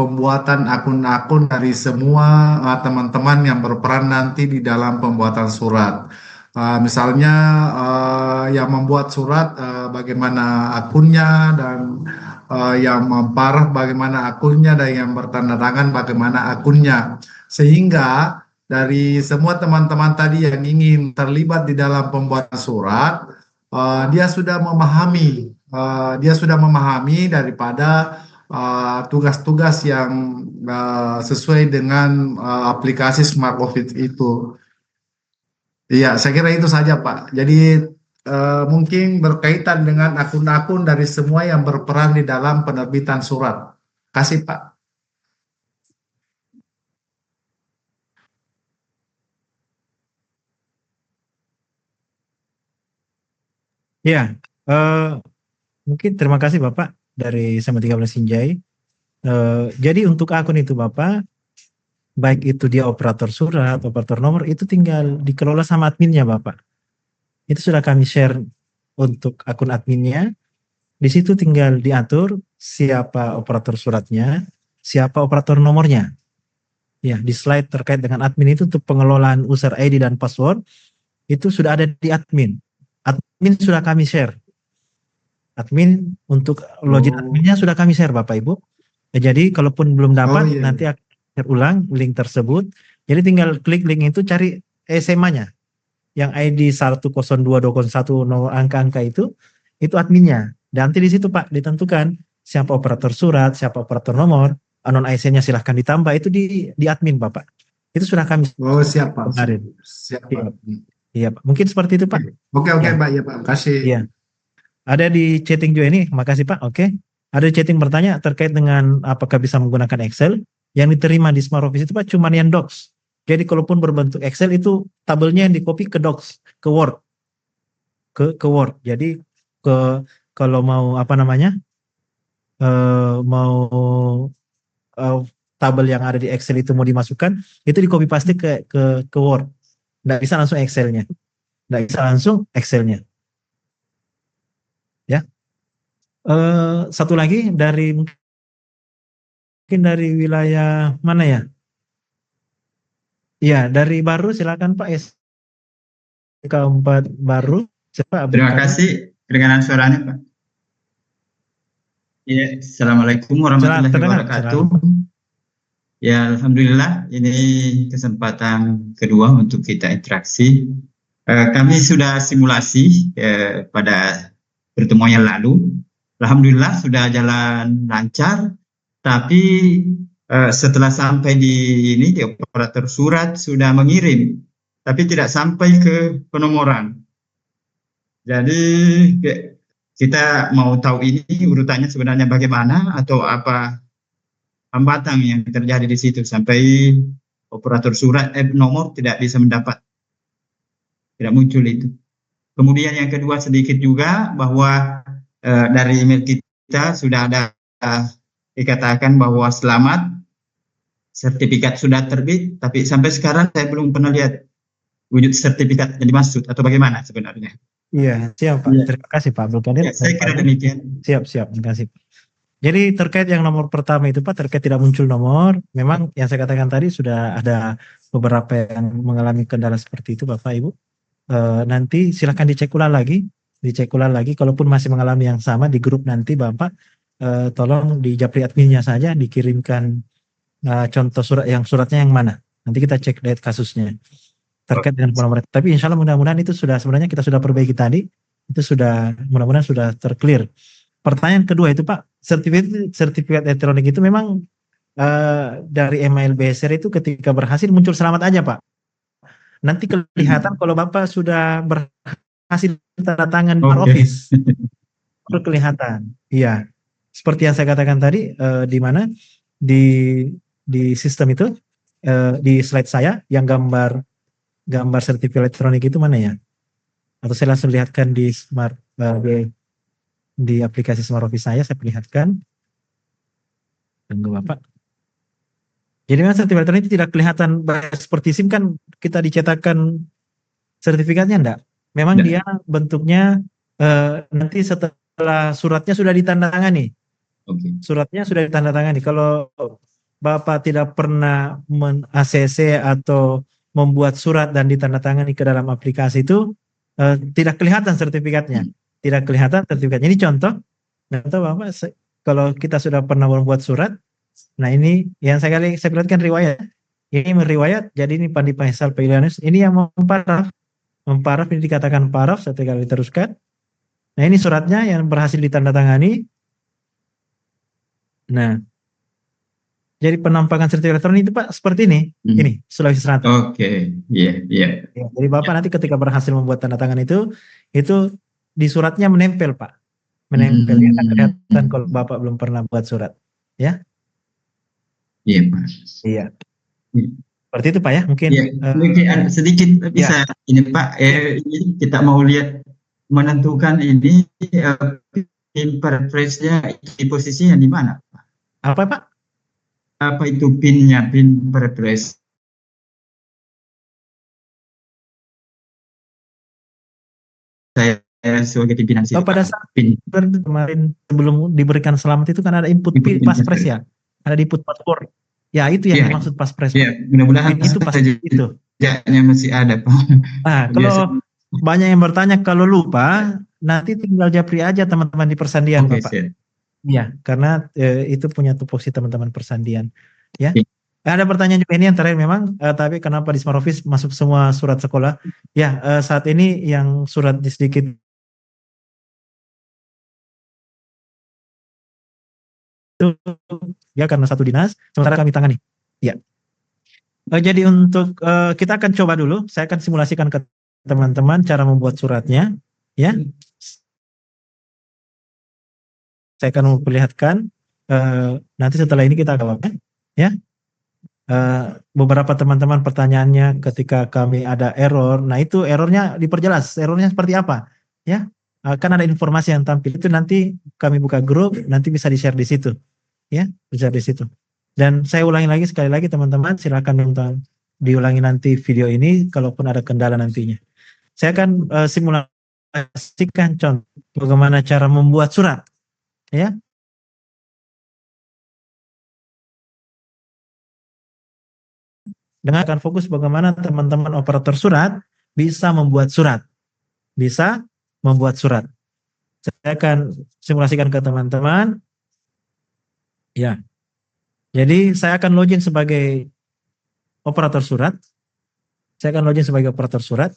pembuatan akun-akun dari semua teman-teman yang berperan nanti di dalam pembuatan surat. Misalnya yang membuat surat bagaimana akunnya, dan yang memparah bagaimana akunnya, dan yang bertanda tangan bagaimana akunnya. Sehingga dari semua teman-teman tadi yang ingin terlibat di dalam pembuatan surat, dia sudah memahami daripada tugas-tugas yang sesuai dengan aplikasi Smart Office itu. Iya, saya kira itu saja, Pak. Jadi mungkin berkaitan dengan akun-akun dari semua yang berperan di dalam penerbitan surat. Kasih, Pak. Ya, eh, mungkin terima kasih Bapak dari sama 13 Sinjai. Jadi untuk akun itu Bapak, baik itu dia operator surat, operator nomor, itu tinggal dikelola sama adminnya Bapak. Itu sudah kami share untuk akun adminnya. Di situ tinggal diatur siapa operator suratnya, siapa operator nomornya. Ya, di slide terkait dengan admin itu untuk pengelolaan user ID dan password itu sudah ada di admin. Admin sudah kami share. Admin untuk login adminnya sudah kami share Bapak Ibu. Jadi kalaupun belum dapat iya. nanti akan share ulang link tersebut. Jadi tinggal klik link itu cari SMA-nya. Yang ID 102.201 nomor angka-angka itu adminnya. Dan nanti di situ Pak ditentukan siapa operator surat, siapa operator nomor, anon IC-nya silahkan ditambah itu di admin Bapak. Itu sudah kami Oh, siap, Pak. kemarin. Siap, Iya, Pak. Iya Pak. Mungkin seperti itu Pak. Oke, Ya. Pak. Ya, Pak. Kasih. Iya. Ada di chatting juga ini, makasih Pak. Oke. Ada di chatting bertanya terkait dengan apakah bisa menggunakan Excel. Yang diterima di Smart Office itu Pak cuma yang Docs. Jadi kalaupun berbentuk Excel itu tabelnya yang di copy ke Docs, ke Word, ke Word. Jadi kalau mau apa namanya, mau tabel yang ada di Excel itu mau dimasukkan, itu di copy paste ke Word. Nggak bisa langsung Excelnya, nggak bisa langsung Excelnya. Ya. Satu lagi mungkin dari wilayah mana ya? Iya, dari Baru silakan Pak SK4 Baru. Siapa Terima Abdul Karim? kasih. Kedengaran suaranya, Pak. Ya, Assalamualaikum warahmatullahi Terdengar, wabarakatuh. silakan. Ya, Alhamdulillah ini kesempatan kedua untuk kita interaksi. Kami sudah simulasi pada pertemuan yang lalu. Alhamdulillah sudah jalan lancar, tapi setelah sampai di operator surat sudah mengirim, tapi tidak sampai ke penomoran. Jadi kita mau tahu ini urutannya sebenarnya bagaimana atau apa hambatan yang terjadi di situ sampai operator surat nomor tidak bisa mendapat, tidak muncul itu. Kemudian yang kedua sedikit juga bahwa dari email kita sudah ada dikatakan bahwa selamat sertifikat sudah terbit, tapi sampai sekarang saya belum pernah lihat wujud sertifikat yang dimaksud atau bagaimana sebenarnya. Iya, siap Pak. Ya. Terima kasih Pak Abdul Kadir. Ya, saya kira demikian. Siap, terima kasih. Jadi terkait yang nomor pertama itu Pak, terkait tidak muncul nomor, memang yang saya katakan tadi sudah ada beberapa yang mengalami kendala seperti itu Bapak Ibu. Nanti silahkan dicek ulang lagi, kalaupun masih mengalami yang sama di grup nanti Bapak, tolong di japri adminnya saja dikirimkan contoh suratnya yang mana. Nanti kita cek lihat kasusnya terkait dengan nomor. Tapi insya Allah mudah-mudahan itu sebenarnya kita sudah perbaiki tadi, itu mudah-mudahan sudah terclear. Pertanyaan kedua itu Pak, sertifikat elektronik itu memang dari email BSR itu ketika berhasil muncul selamat aja Pak. Nanti kelihatan kalau Bapak sudah berhasil tanda tangan di Office. Baru kelihatan. Iya. Seperti yang saya katakan tadi, di mana di sistem itu, di slide saya yang gambar sertifikat elektronik itu mana ya? Atau saya langsung lihatkan di di aplikasi Smart Office saya perlihatkan. Tunggu Bapak. Jadi memang sertifikat elektronik itu tidak kelihatan seperti SIM kan kita dicetakkan sertifikatnya enggak. Memang dia bentuknya nanti setelah suratnya sudah ditandatangani. Suratnya sudah ditandatangani. Kalau Bapak tidak pernah men-ACC atau membuat surat dan ditandatangani ke dalam aplikasi itu tidak kelihatan sertifikatnya. Tidak kelihatan sertifikatnya. Ini contoh Bapak, kalau kita sudah pernah membuat surat, nah ini yang saya perlihatkan riwayat. Ini meriwayat, jadi ini Pandi Faisal Pilihanus, ini yang memparaf ini dikatakan paraf, satu kali teruskan. Nah ini suratnya yang berhasil ditandatangani. Nah, jadi penampakan sertifikat elektronik itu Pak seperti ini. Hmm. Ini Sulawesi Selatan. Oke, iya, iya. Ya, jadi Bapak nanti ketika berhasil membuat tanda tangan itu di suratnya menempel Pak. Menempel. Ya, kan kelihatan kalau Bapak belum pernah buat surat. Ya. Iya, Pak. Iya. Seperti itu Pak ya, mungkin. Iya, mungkin ada sedikit bisa ini Pak, ini kita mau lihat menentukan ini pin perpres-nya di posisinya di mana? Apa Pak? Apa itu pinnya, pin perpres? Saya sebagai pimpinan sini Pada Pak, saat pin kemarin sebelum diberikan selamat itu kan ada input Input pin pin paspres paspres. ya. Ada di input paspor. Ya, itu yang Iya, dimaksud paspres Pak. iya, mudah-mudahan Pin itu pas saja itu. jejaknya masih ada Pak. Nah, Biasa. kalau banyak yang bertanya kalau lupa, nanti tinggal japri aja teman-teman di persandian Oke, Bapak. siap. Iya, karena itu punya tupoksi teman-teman persandian. Ya. Oke. Ada pertanyaan juga ini yang terakhir memang, tapi kenapa di Smart Office masuk semua surat sekolah? Ya, saat ini yang surat di sedikit itu ya karena satu dinas, sementara kami tangani. Ya. Jadi untuk kita akan coba dulu, saya akan simulasikan ke teman-teman cara membuat suratnya, ya. Saya akan memperlihatkan nanti setelah ini kita akan ya. Beberapa teman-teman pertanyaannya ketika kami ada error, nah itu errornya diperjelas, errornya seperti apa, ya. Kan ada informasi yang tampil itu nanti kami buka grup, nanti bisa di-share di situ, ya, bisa di situ. Dan saya ulangi lagi sekali lagi teman-teman, silakan nonton diulangi nanti video ini, kalaupun ada kendala nantinya. Saya akan simulasikan contoh bagaimana cara membuat surat, ya. Dengan akan fokus bagaimana teman-teman operator surat bisa membuat surat. Bisa membuat surat. Saya akan simulasikan ke teman-teman. Ya. Jadi saya akan login sebagai operator surat. Saya akan login sebagai operator surat.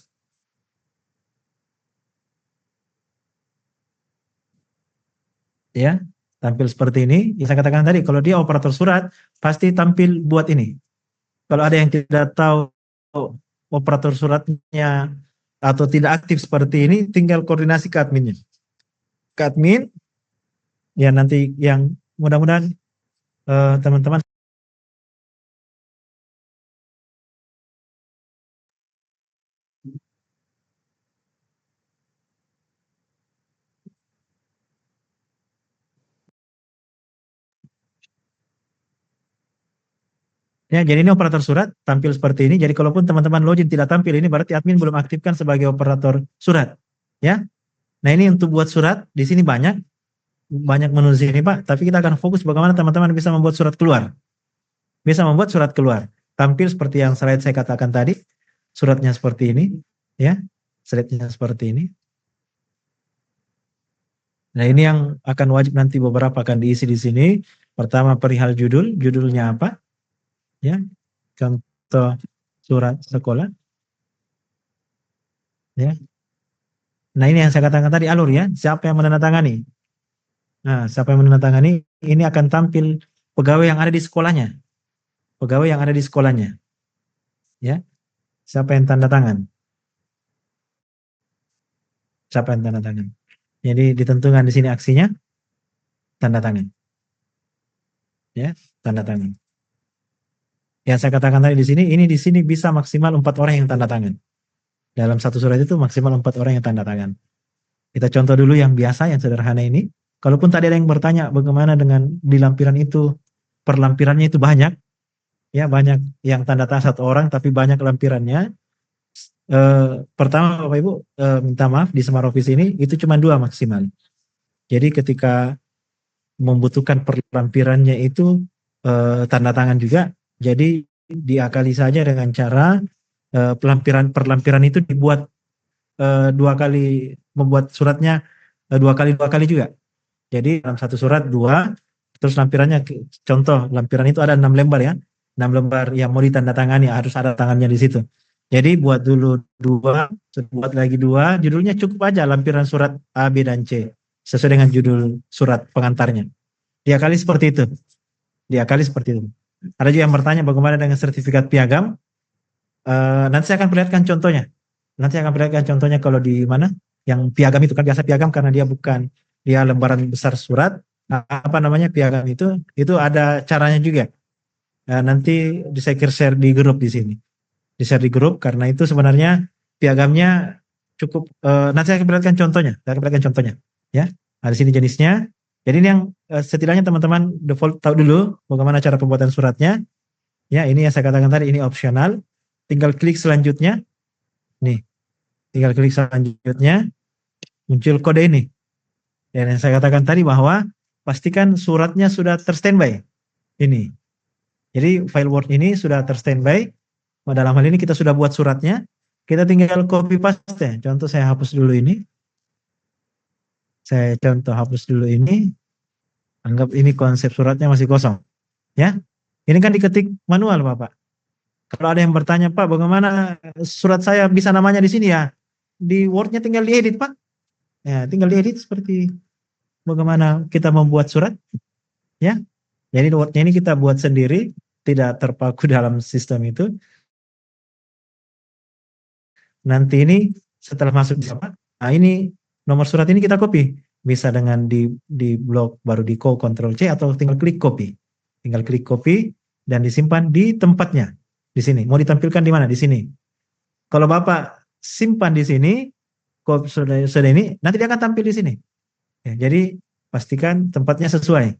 Ya, tampil seperti ini. Yang saya katakan tadi, kalau dia operator surat, pasti tampil buat ini. Kalau ada yang tidak tahu operator suratnya atau tidak aktif seperti ini, tinggal koordinasi ke adminnya. Ke admin, ya nanti yang mudah-mudahan teman-teman ya, jadi ini operator surat tampil seperti ini. Jadi kalaupun teman-teman login tidak tampil ini berarti admin belum aktifkan sebagai operator surat. Ya. Nah, ini untuk buat surat di sini banyak menu di sini Pak, tapi kita akan fokus bagaimana teman-teman bisa membuat surat keluar. Bisa membuat surat keluar. Tampil seperti yang slide saya katakan tadi. Suratnya seperti ini, ya. Slide-nya seperti ini. Nah, ini yang akan wajib nanti beberapa akan diisi di sini. Pertama perihal judul, judulnya apa? Ya. Contoh surat sekolah. Ya. Nah, ini yang saya katakan tadi alur ya. Siapa yang menandatangani? Nah, siapa yang menandatangani? Ini akan tampil pegawai yang ada di sekolahnya. Pegawai yang ada di sekolahnya. Ya. Siapa yang tanda tangan? Siapa yang tanda tangan? Jadi ditentukan di sini aksinya tanda tangan. Ya, tanda tangan. Yang saya katakan tadi di sini bisa maksimal 4 orang yang tanda tangan. Dalam satu surat itu maksimal 4 orang yang tanda tangan. Kita contoh dulu yang biasa, yang sederhana ini. Kalaupun tadi ada yang bertanya bagaimana dengan di lampiran itu, perlampirannya itu banyak, ya banyak yang tanda tangan 1 orang, tapi banyak lampirannya. Pertama Bapak Ibu minta maaf di Smart Office ini itu cuma 2 maksimal. Jadi ketika membutuhkan perlampirannya itu tanda tangan juga, jadi diakali saja dengan cara perlampiran itu dibuat 2 kali, membuat suratnya 2 kali juga. Jadi dalam satu surat 2, terus lampirannya, contoh lampiran itu ada 6 lembar ya, 6 lembar yang mau ditandatangani harus ada tangannya di situ. Jadi buat dulu 2, buat lagi 2, judulnya cukup aja lampiran surat A, B, dan C sesuai dengan judul surat pengantarnya. Diakali seperti itu. Diakali seperti itu. Ada juga yang bertanya bagaimana dengan sertifikat piagam. Nanti saya akan perlihatkan contohnya. Nanti akan perlihatkan contohnya kalau di mana yang piagam itu kan biasa piagam karena dia bukan dia lembaran besar surat. Apa namanya piagam itu ada caranya juga. Nanti saya share di grup di sini. Di share di grup karena itu sebenarnya piagamnya cukup. Nanti saya akan perlihatkan contohnya. Saya akan perlihatkan contohnya. Ya, nah, di sini jenisnya. Jadi ini yang setidaknya teman-teman default tahu dulu bagaimana cara pembuatan suratnya. Ya, ini yang saya katakan tadi ini opsional. Tinggal klik selanjutnya. Nih, tinggal klik selanjutnya. Muncul kode ini. Dan yang saya katakan tadi bahwa pastikan suratnya sudah terstandby. Ini. Jadi file Word ini sudah terstandby. Dalam hal ini kita sudah buat suratnya. Kita tinggal copy paste. Contoh saya hapus dulu ini. Saya contoh hapus dulu ini. Anggap ini konsep suratnya masih kosong. Ya. Ini kan diketik manual, Bapak. Kalau ada yang bertanya, Pak, bagaimana surat saya bisa namanya di sini ya? Di Word-nya tinggal diedit, Pak. Ya, tinggal diedit seperti bagaimana kita membuat surat. Ya. Jadi Word-nya ini kita buat sendiri, tidak terpaku dalam sistem itu. Nanti ini setelah masuk di apa? Nah, ini nomor surat ini kita copy. Bisa dengan di blok baru di Ctrl C atau tinggal klik copy. Tinggal klik copy dan disimpan di tempatnya. Di sini. Mau ditampilkan di mana? Di sini. Kalau Bapak simpan di sini, sudah ini, nanti dia akan tampil di sini. Ya, jadi pastikan tempatnya sesuai.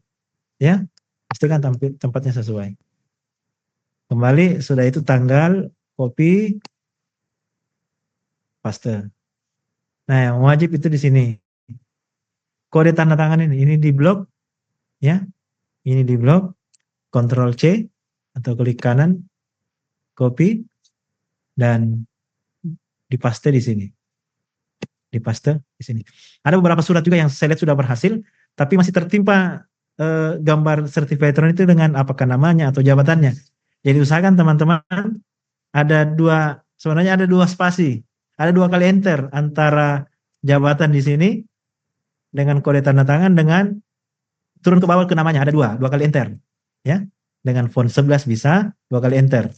Ya, pastikan tempatnya sesuai. Kembali sudah itu tanggal, copy, paste. Nah, yang wajib itu di sini. Kode tanda tangan ini di blok, ya, ini di blok, Ctrl C atau klik kanan, copy, dan dipaste di sini. Dipaste di sini. Ada beberapa surat juga yang saya lihat sudah berhasil, tapi masih tertimpa gambar sertifikat itu dengan apakah namanya atau jabatannya. Jadi usahakan teman-teman sebenarnya ada dua spasi, ada 2 kali enter antara jabatan di sini dengan kode tanda tangan dengan turun ke bawah ke namanya ada 2 kali enter, ya. Dengan font 11 bisa 2 kali enter.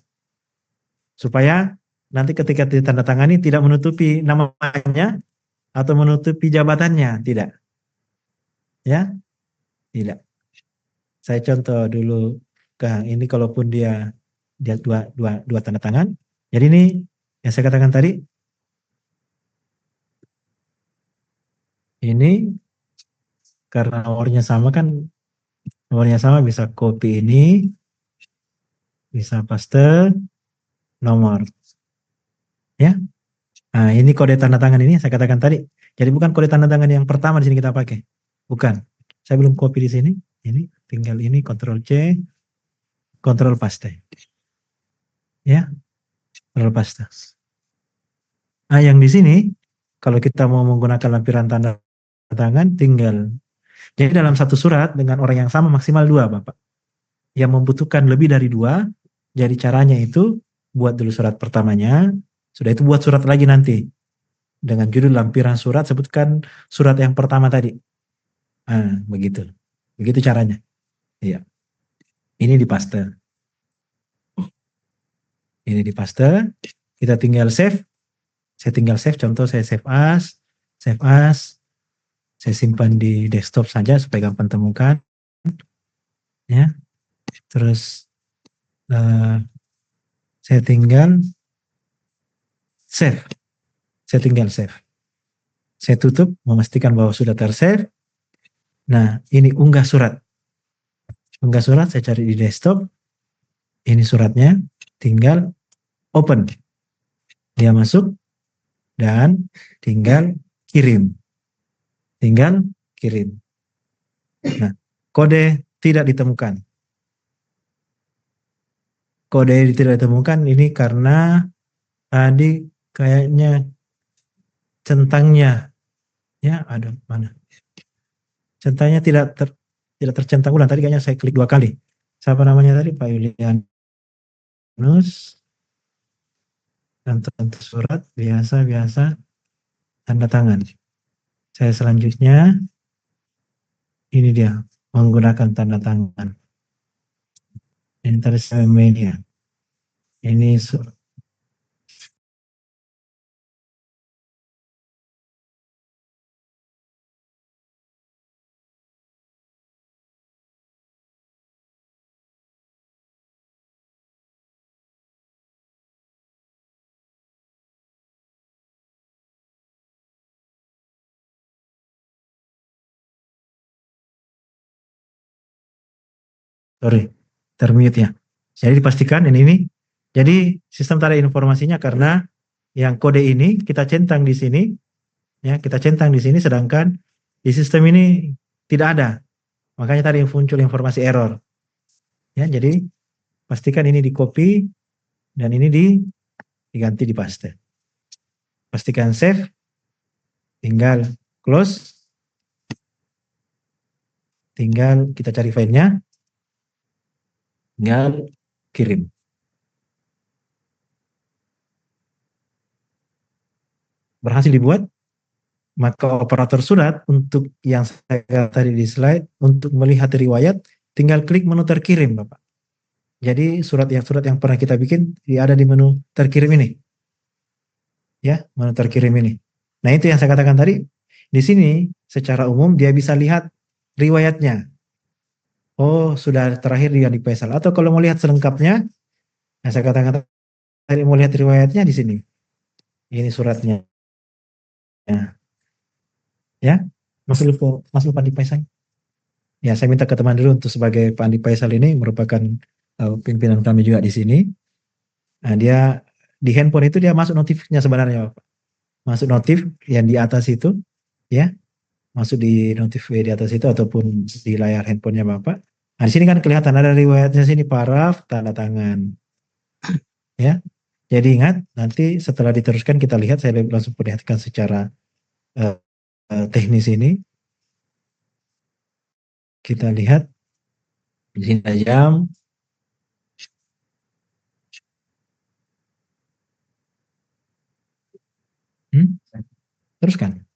Supaya nanti ketika ditandatangani tidak menutupi namanya atau menutupi jabatannya, tidak. Ya, tidak. Saya contoh dulu Kang, ini kalaupun dia dua tanda tangan. Jadi ini yang saya katakan tadi. Ini karena nomornya sama kan, nomornya sama bisa copy ini, bisa paste nomor. Ya. Nah, ini kode tanda tangan ini saya katakan tadi. Jadi bukan kode tanda tangan yang pertama di sini kita pakai. Bukan. Saya belum copy di sini. Ini tinggal ini Ctrl C, Ctrl paste. Ya. Ctrl paste. Nah, yang di sini kalau kita mau menggunakan lampiran tanda tangan tinggal. Jadi dalam satu surat dengan orang yang sama maksimal 2, Bapak. Yang membutuhkan lebih dari 2, jadi caranya itu buat dulu surat pertamanya, sudah itu buat surat lagi nanti. Dengan judul lampiran surat, sebutkan surat yang pertama tadi. Nah, begitu. Begitu caranya. Iya. Ini dipaste. Ini dipaste. Kita tinggal save. Saya tinggal save, contoh saya save as. Save as. Saya simpan di desktop saja supaya gampang temukan. Ya. Terus saya tinggal save. Saya tinggal save. Saya tutup, memastikan bahwa sudah tersave. Nah, ini unggah surat. Unggah surat, saya cari di desktop. Ini suratnya, tinggal open. Dia masuk, dan tinggal kirim. Tinggal kirim. Nah, kode tidak ditemukan. Kode tidak ditemukan ini karena tadi kayaknya centangnya, ya ada mana? Centangnya tidak tercentang ulang. Tadi kayaknya saya klik 2 kali. Siapa namanya tadi? Pak Yulianus. Tentu surat biasa tanda tangan. Saya selanjutnya ini dia menggunakan tanda tangan. Ini tadi media. Ini sorry, termute ya. Jadi dipastikan ini. Jadi sistem tarik informasinya karena yang kode ini kita centang di sini, ya kita centang di sini, sedangkan di sistem ini tidak ada. Makanya tadi muncul informasi error. Ya, jadi pastikan ini di copy dan ini diganti di paste. Pastikan save, tinggal close, tinggal kita cari filenya, tinggal kirim. Berhasil dibuat, maka operator surat untuk yang saya tadi di slide untuk melihat riwayat tinggal klik menu terkirim, Bapak. Jadi surat yang pernah kita bikin ada di menu terkirim ini. Ya, menu terkirim ini. Nah, itu yang saya katakan tadi. Di sini secara umum dia bisa lihat riwayatnya. Oh, sudah terakhir di Andi Faisal. Atau kalau mau lihat selengkapnya, yang saya katakan tadi mau lihat riwayatnya di sini. Ini suratnya. Ya, Mas Lupa Andi Faisal. Ya, saya minta ke teman dulu untuk sebagai Pak Andi Faisal ini merupakan pimpinan kami juga di sini. Nah, dia di handphone itu dia masuk notifnya sebenarnya, Bapak. Masuk notif yang di atas itu, ya, masuk di notif di atas itu ataupun di layar handphonenya Bapak. Nah, di sini kan kelihatan ada riwayatnya sini, paraf, tanda tangan. Ya. Jadi ingat, nanti setelah diteruskan kita lihat, saya langsung perlihatkan secara teknis ini. Kita lihat di sini ada jam. Teruskan.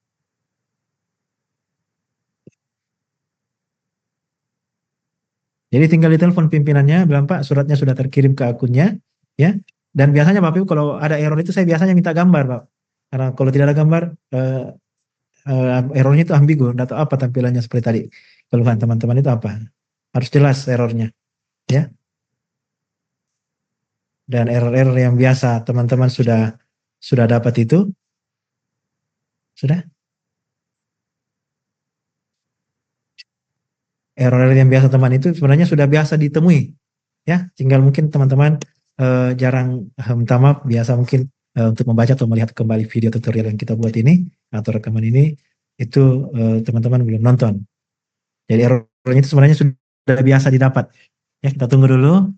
Jadi tinggal ditelepon pimpinannya, bilang Pak suratnya sudah terkirim ke akunnya, ya. Dan biasanya Bapak Ibu kalau ada error itu saya biasanya minta gambar, Pak. Karena kalau tidak ada gambar, errornya itu ambigu, tidak tahu apa tampilannya seperti tadi. Keluhan teman-teman itu apa? Harus jelas errornya, ya. Dan error-error yang biasa teman-teman sudah dapat itu, sudah. Error-error yang biasa teman itu sebenarnya sudah biasa ditemui, ya. Tinggal mungkin teman-teman jarang, minta maaf, biasa mungkin untuk membaca atau melihat kembali video tutorial yang kita buat ini atau rekaman ini itu teman-teman belum nonton. Jadi errornya itu sebenarnya sudah biasa didapat. Ya, kita tunggu dulu.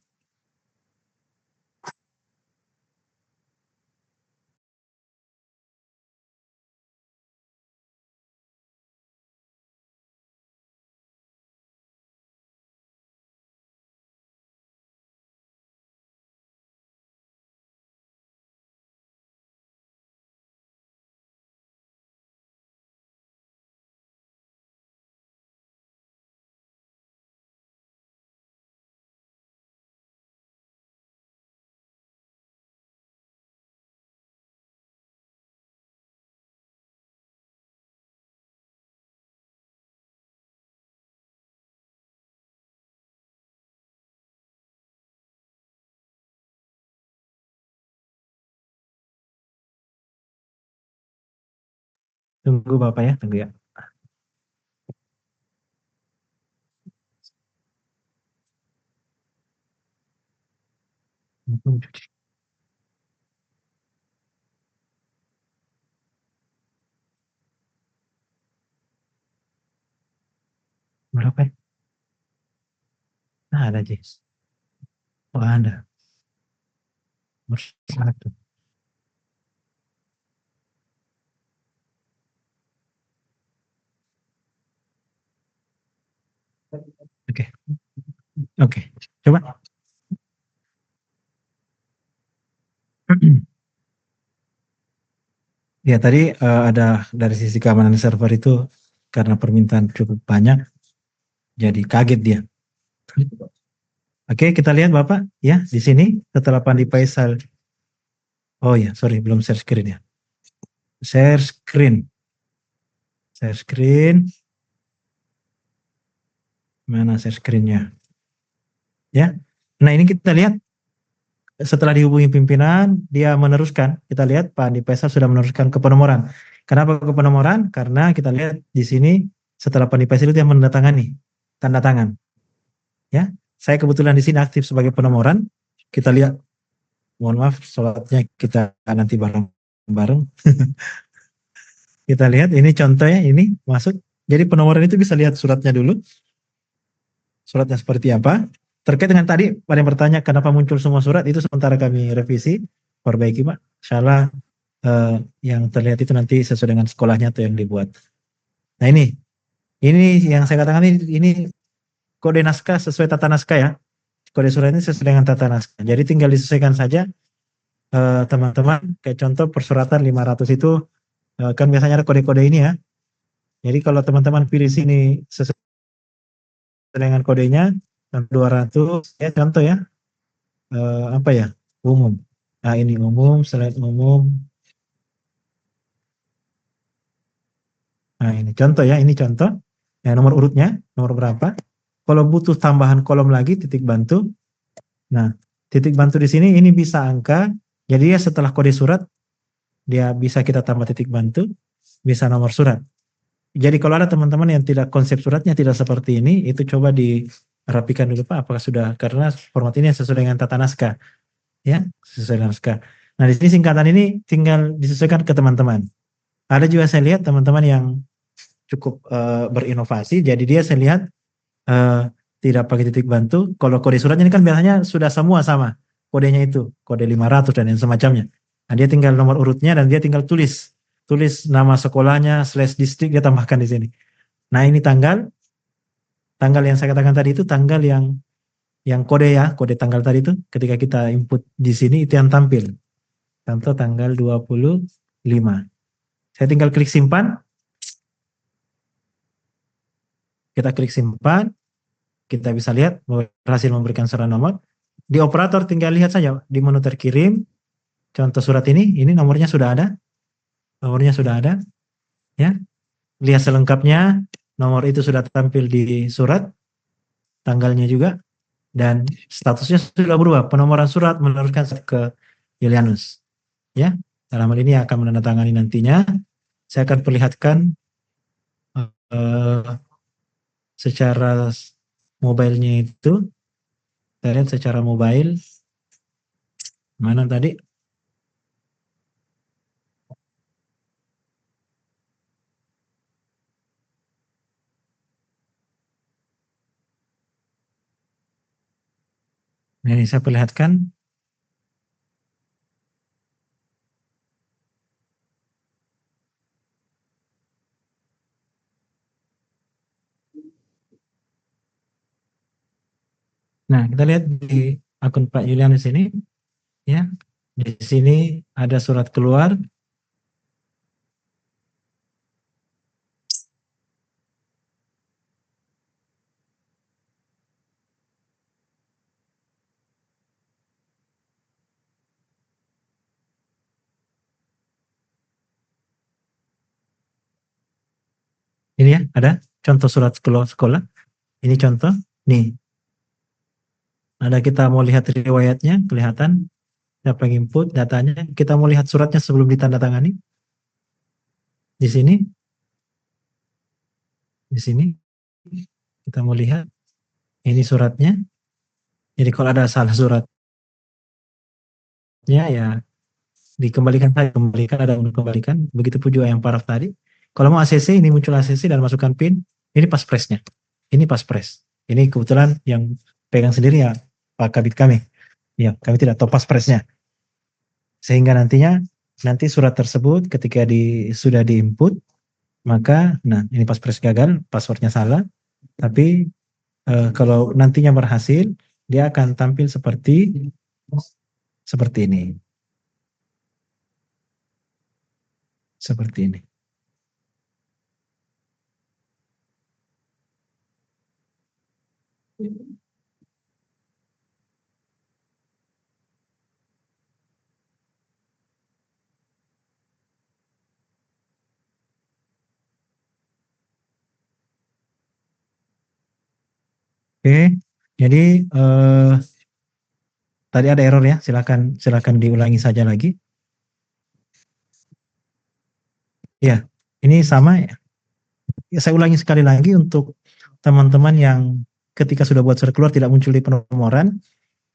Tunggu Bapak ya, tunggu ya. Berapa ya? Nah, ada Jess. Oh, ada. Nomor 1. Oke. Oke. Coba. Ya, tadi ada dari sisi keamanan server itu karena permintaan cukup banyak. Jadi kaget dia. Oke, kita lihat Bapak ya di sini setelah Pandi Faisal. Oh ya, sorry belum share screen ya. Share screen. Share screen. Mana share screen-nya? Ya. Nah, ini kita lihat setelah dihubungi pimpinan, dia meneruskan. Kita lihat Pak Andi Faisal sudah meneruskan ke penomoran. Kenapa ke penomoran? Karena kita lihat di sini setelah Pak Andi Faisal itu yang menandatangani tanda tangan. Ya, saya kebetulan di sini aktif sebagai penomoran. Kita lihat, mohon maaf, sholatnya kita nanti bareng-bareng. Kita lihat ini contohnya, ini masuk. Jadi penomoran itu bisa lihat suratnya dulu. Suratnya seperti apa. Terkait dengan tadi, pada yang bertanya kenapa muncul semua surat, itu sementara kami revisi, perbaiki Pak. Insyaallah yang terlihat itu nanti sesuai dengan sekolahnya atau yang dibuat. Nah ini yang saya katakan ini kode naskah sesuai tata naskah ya. Kode surat ini sesuai dengan tata naskah. Jadi tinggal disesuaikan saja teman-teman. Kayak contoh persuratan 500 itu kan biasanya ada kode-kode ini ya. Jadi kalau teman-teman pilih sini sesuai dengan kodenya 200 ya contoh ya apa ya umum. Nah ini umum, slide umum. Nah ini contoh ya, ini contoh. Ya, nomor urutnya, nomor berapa. Kalau butuh tambahan kolom lagi, titik bantu. Nah, titik bantu di sini ini bisa angka. Jadi ya setelah kode surat, dia bisa kita tambah titik bantu, bisa nomor surat. Jadi kalau ada teman-teman yang tidak konsep suratnya tidak seperti ini, itu coba dirapikan dulu Pak, apakah sudah, karena format ini sesuai dengan tata naskah. Ya, sesuai dengan naskah. Nah, di sini singkatan ini tinggal disesuaikan ke teman-teman. Ada juga saya lihat teman-teman yang cukup berinovasi, jadi dia saya lihat tidak pakai titik bantu. Kalau kode suratnya ini kan biasanya sudah semua sama. Kodenya itu, kode 500 dan yang semacamnya. Nah, dia tinggal nomor urutnya dan dia tinggal tulis nama sekolahnya slash distrik dia tambahkan di sini. Nah, ini tanggal yang saya katakan tadi itu tanggal yang kode ya, kode tanggal tadi itu ketika kita input di sini itu yang tampil. Contoh tanggal 25. Saya tinggal klik simpan. Kita klik simpan, kita bisa lihat berhasil memberikan surat nomor. Di operator tinggal lihat saja di menu terkirim, contoh surat ini nomornya sudah ada, ya. Lihat selengkapnya, nomor itu sudah tampil di surat, tanggalnya juga, dan statusnya sudah berubah. Penomoran surat meneruskan ke Julianus, ya. Dalam hal ini akan menandatangani nantinya. Saya akan perlihatkan uh, secara mobilenya itu, kita lihat secara mobile, mana tadi? Nah, ini saya perlihatkan. Nah, kita lihat di akun Pak Julianus ini, ya. Di sini ada surat keluar. Ini ya, ada contoh surat sekolah. Ini contoh. Nih, ada kita mau lihat riwayatnya, kelihatan. Siapa yang input datanya. Kita mau lihat suratnya sebelum ditandatangani. Di sini. Di sini. Kita mau lihat. Ini suratnya. Jadi kalau ada salah suratnya ya dikembalikan saja. Kembalikan, ada untuk kembalikan. Begitu pun juga yang paraf tadi. Kalau mau ACC, ini muncul ACC dan masukkan PIN. Ini pas presnya. Ini pas pres. Ini kebetulan yang pegang sendiri ya Pak Kabit kami. Ya, kami tidak tahu pas presnya. Sehingga nanti surat tersebut ketika sudah diinput, maka nah ini pas pres gagal, passwordnya salah. Tapi kalau nantinya berhasil, dia akan tampil seperti ini. Seperti ini. Oke, jadi tadi ada error ya, silakan diulangi saja lagi. Ya, ini sama ya. Ya, saya ulangi sekali lagi untuk teman-teman yang ketika sudah buat surat keluar tidak muncul di penomoran,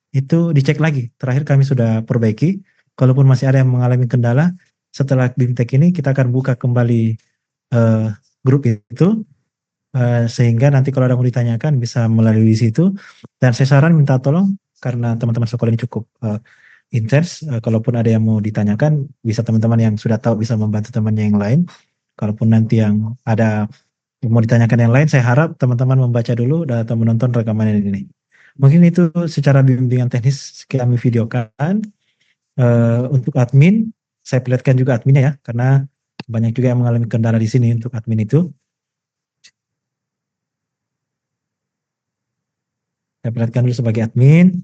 itu dicek lagi. Terakhir kami sudah perbaiki. Kalaupun masih ada yang mengalami kendala, setelah BIMTEK ini kita akan buka kembali grup itu, sehingga nanti kalau ada yang mau ditanyakan bisa melalui situ. Dan saya saran minta tolong, karena teman-teman sekolah ini cukup intens, kalaupun ada yang mau ditanyakan, bisa teman-teman yang sudah tahu bisa membantu temannya yang lain. Kalaupun nanti yang ada mau ditanyakan yang lain, saya harap teman-teman membaca dulu atau menonton rekaman ini. Mungkin itu secara bimbingan teknis kami videokan. Untuk admin, saya perlihatkan juga adminnya ya, karena banyak juga yang mengalami kendala di sini untuk admin itu. Saya perlihatkan dulu sebagai admin.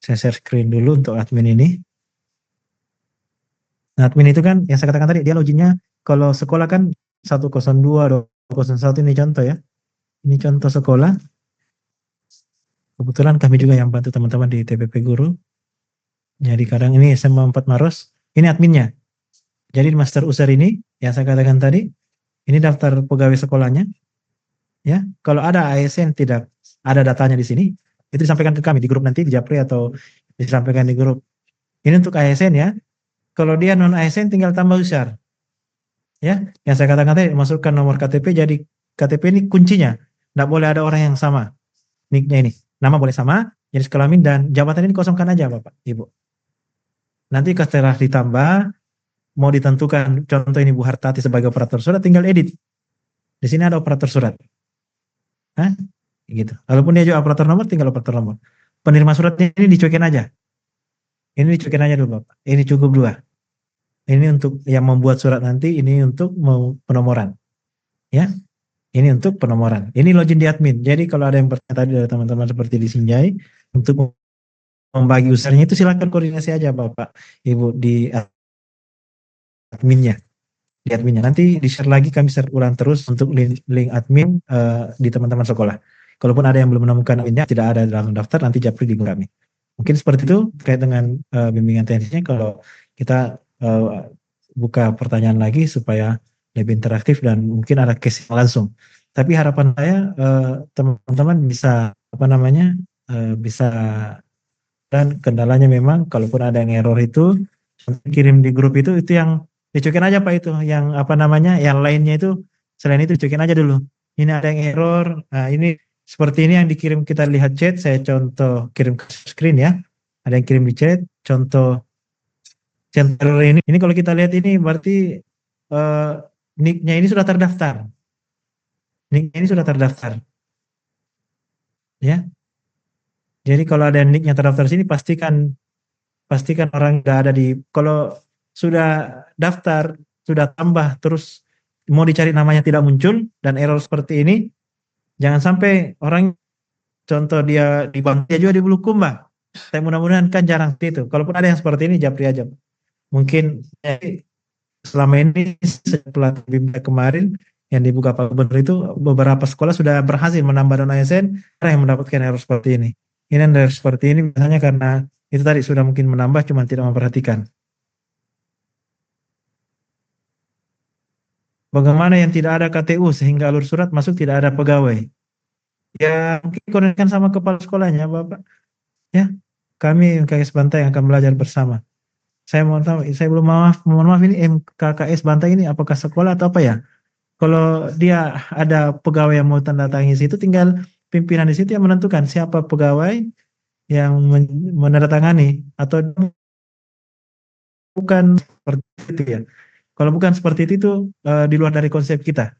Saya share screen dulu untuk admin ini. Nah, admin itu kan yang saya katakan tadi, dia loginnya kalau sekolah kan 102, 201 ini contoh ya. Ini contoh sekolah. Kebetulan kami juga yang bantu teman-teman di TPP Guru. Jadi kadang ini SMA 4 Maros, ini adminnya. Jadi master user ini yang saya katakan tadi, ini daftar pegawai sekolahnya. Ya, kalau ada ASN tidak ada datanya di sini, itu disampaikan ke kami di grup nanti di Japri atau disampaikan di grup. Ini untuk ASN ya. Kalau dia non ASN tinggal tambah user. Ya, yang saya katakan tadi masukkan nomor KTP, jadi KTP ini kuncinya. Tidak boleh ada orang yang sama. Nicknya ini. Nama boleh sama, jenis kelamin dan jabatan ini kosongkan aja Bapak, Ibu. Nanti setelah ditambah, mau ditentukan contoh ini Bu Hartati sebagai operator surat, tinggal edit. Di sini ada operator surat. Hah? Gitu. Walaupun dia juga operator nomor, tinggal operator nomor. Penerima suratnya ini dicuekin aja. Ini dicuekin aja dulu Bapak. Ini cukup 2. Ini untuk yang membuat surat nanti, ini untuk penomoran. Ya. Ini untuk penomoran. Ini login di admin. Jadi kalau ada yang bertanya tadi dari teman-teman seperti di Sinjai, untuk membagi usernya itu silakan koordinasi aja Bapak, Ibu di adminnya. Di adminnya. Nanti di-share lagi, kami share ulang terus untuk link admin di teman-teman sekolah. Kalaupun ada yang belum menemukan adminnya, tidak ada dalam daftar, nanti Japri di kami. Mungkin seperti itu terkait dengan bimbingan teknisnya. Kalau kita buka pertanyaan lagi supaya lebih interaktif dan mungkin ada case langsung. Tapi harapan saya teman-teman bisa bisa, dan kendalanya memang kalaupun ada yang error itu kirim di grup itu yang dicuekin aja Pak, itu yang yang lainnya itu selain itu dicuekin aja dulu. Ini ada yang error, nah ini seperti ini yang dikirim, kita lihat chat, saya contoh kirim ke screen ya. Ada yang kirim di chat, contoh center ini kalau kita lihat ini berarti nicknya ini sudah terdaftar. Nicknya ini sudah terdaftar. Ya. Jadi kalau ada nicknya terdaftar sini, pastikan orang nggak ada di, kalau sudah daftar, sudah tambah, terus mau dicari namanya tidak muncul, dan error seperti ini, jangan sampai orang, contoh dia di bank, dia juga di Bulukumba. Saya mudah-mudahan kan jarang itu. Kalaupun ada yang seperti ini, Japri aja. Mungkin selama ini setelah BIMTEK kemarin yang dibuka Pak Gubernur itu, beberapa sekolah sudah berhasil menambah dana ASN, yang mendapatkan error seperti ini. Ini error seperti ini biasanya karena itu tadi sudah mungkin menambah, cuma tidak memperhatikan. Bagaimana yang tidak ada KTU sehingga alur surat masuk tidak ada pegawai? Ya mungkin koordinasikan sama kepala sekolahnya Bapak. Ya, kami MKS Bantai akan belajar bersama. Saya mohon tahu, saya belum mohon maaf ini MKKS Bantai ini apakah sekolah atau apa ya? Kalau dia ada pegawai yang mau tanda tangan di situ, tinggal pimpinan di situ yang menentukan siapa pegawai yang menandatangani, atau bukan seperti itu ya. Kalau bukan seperti itu di luar dari konsep kita.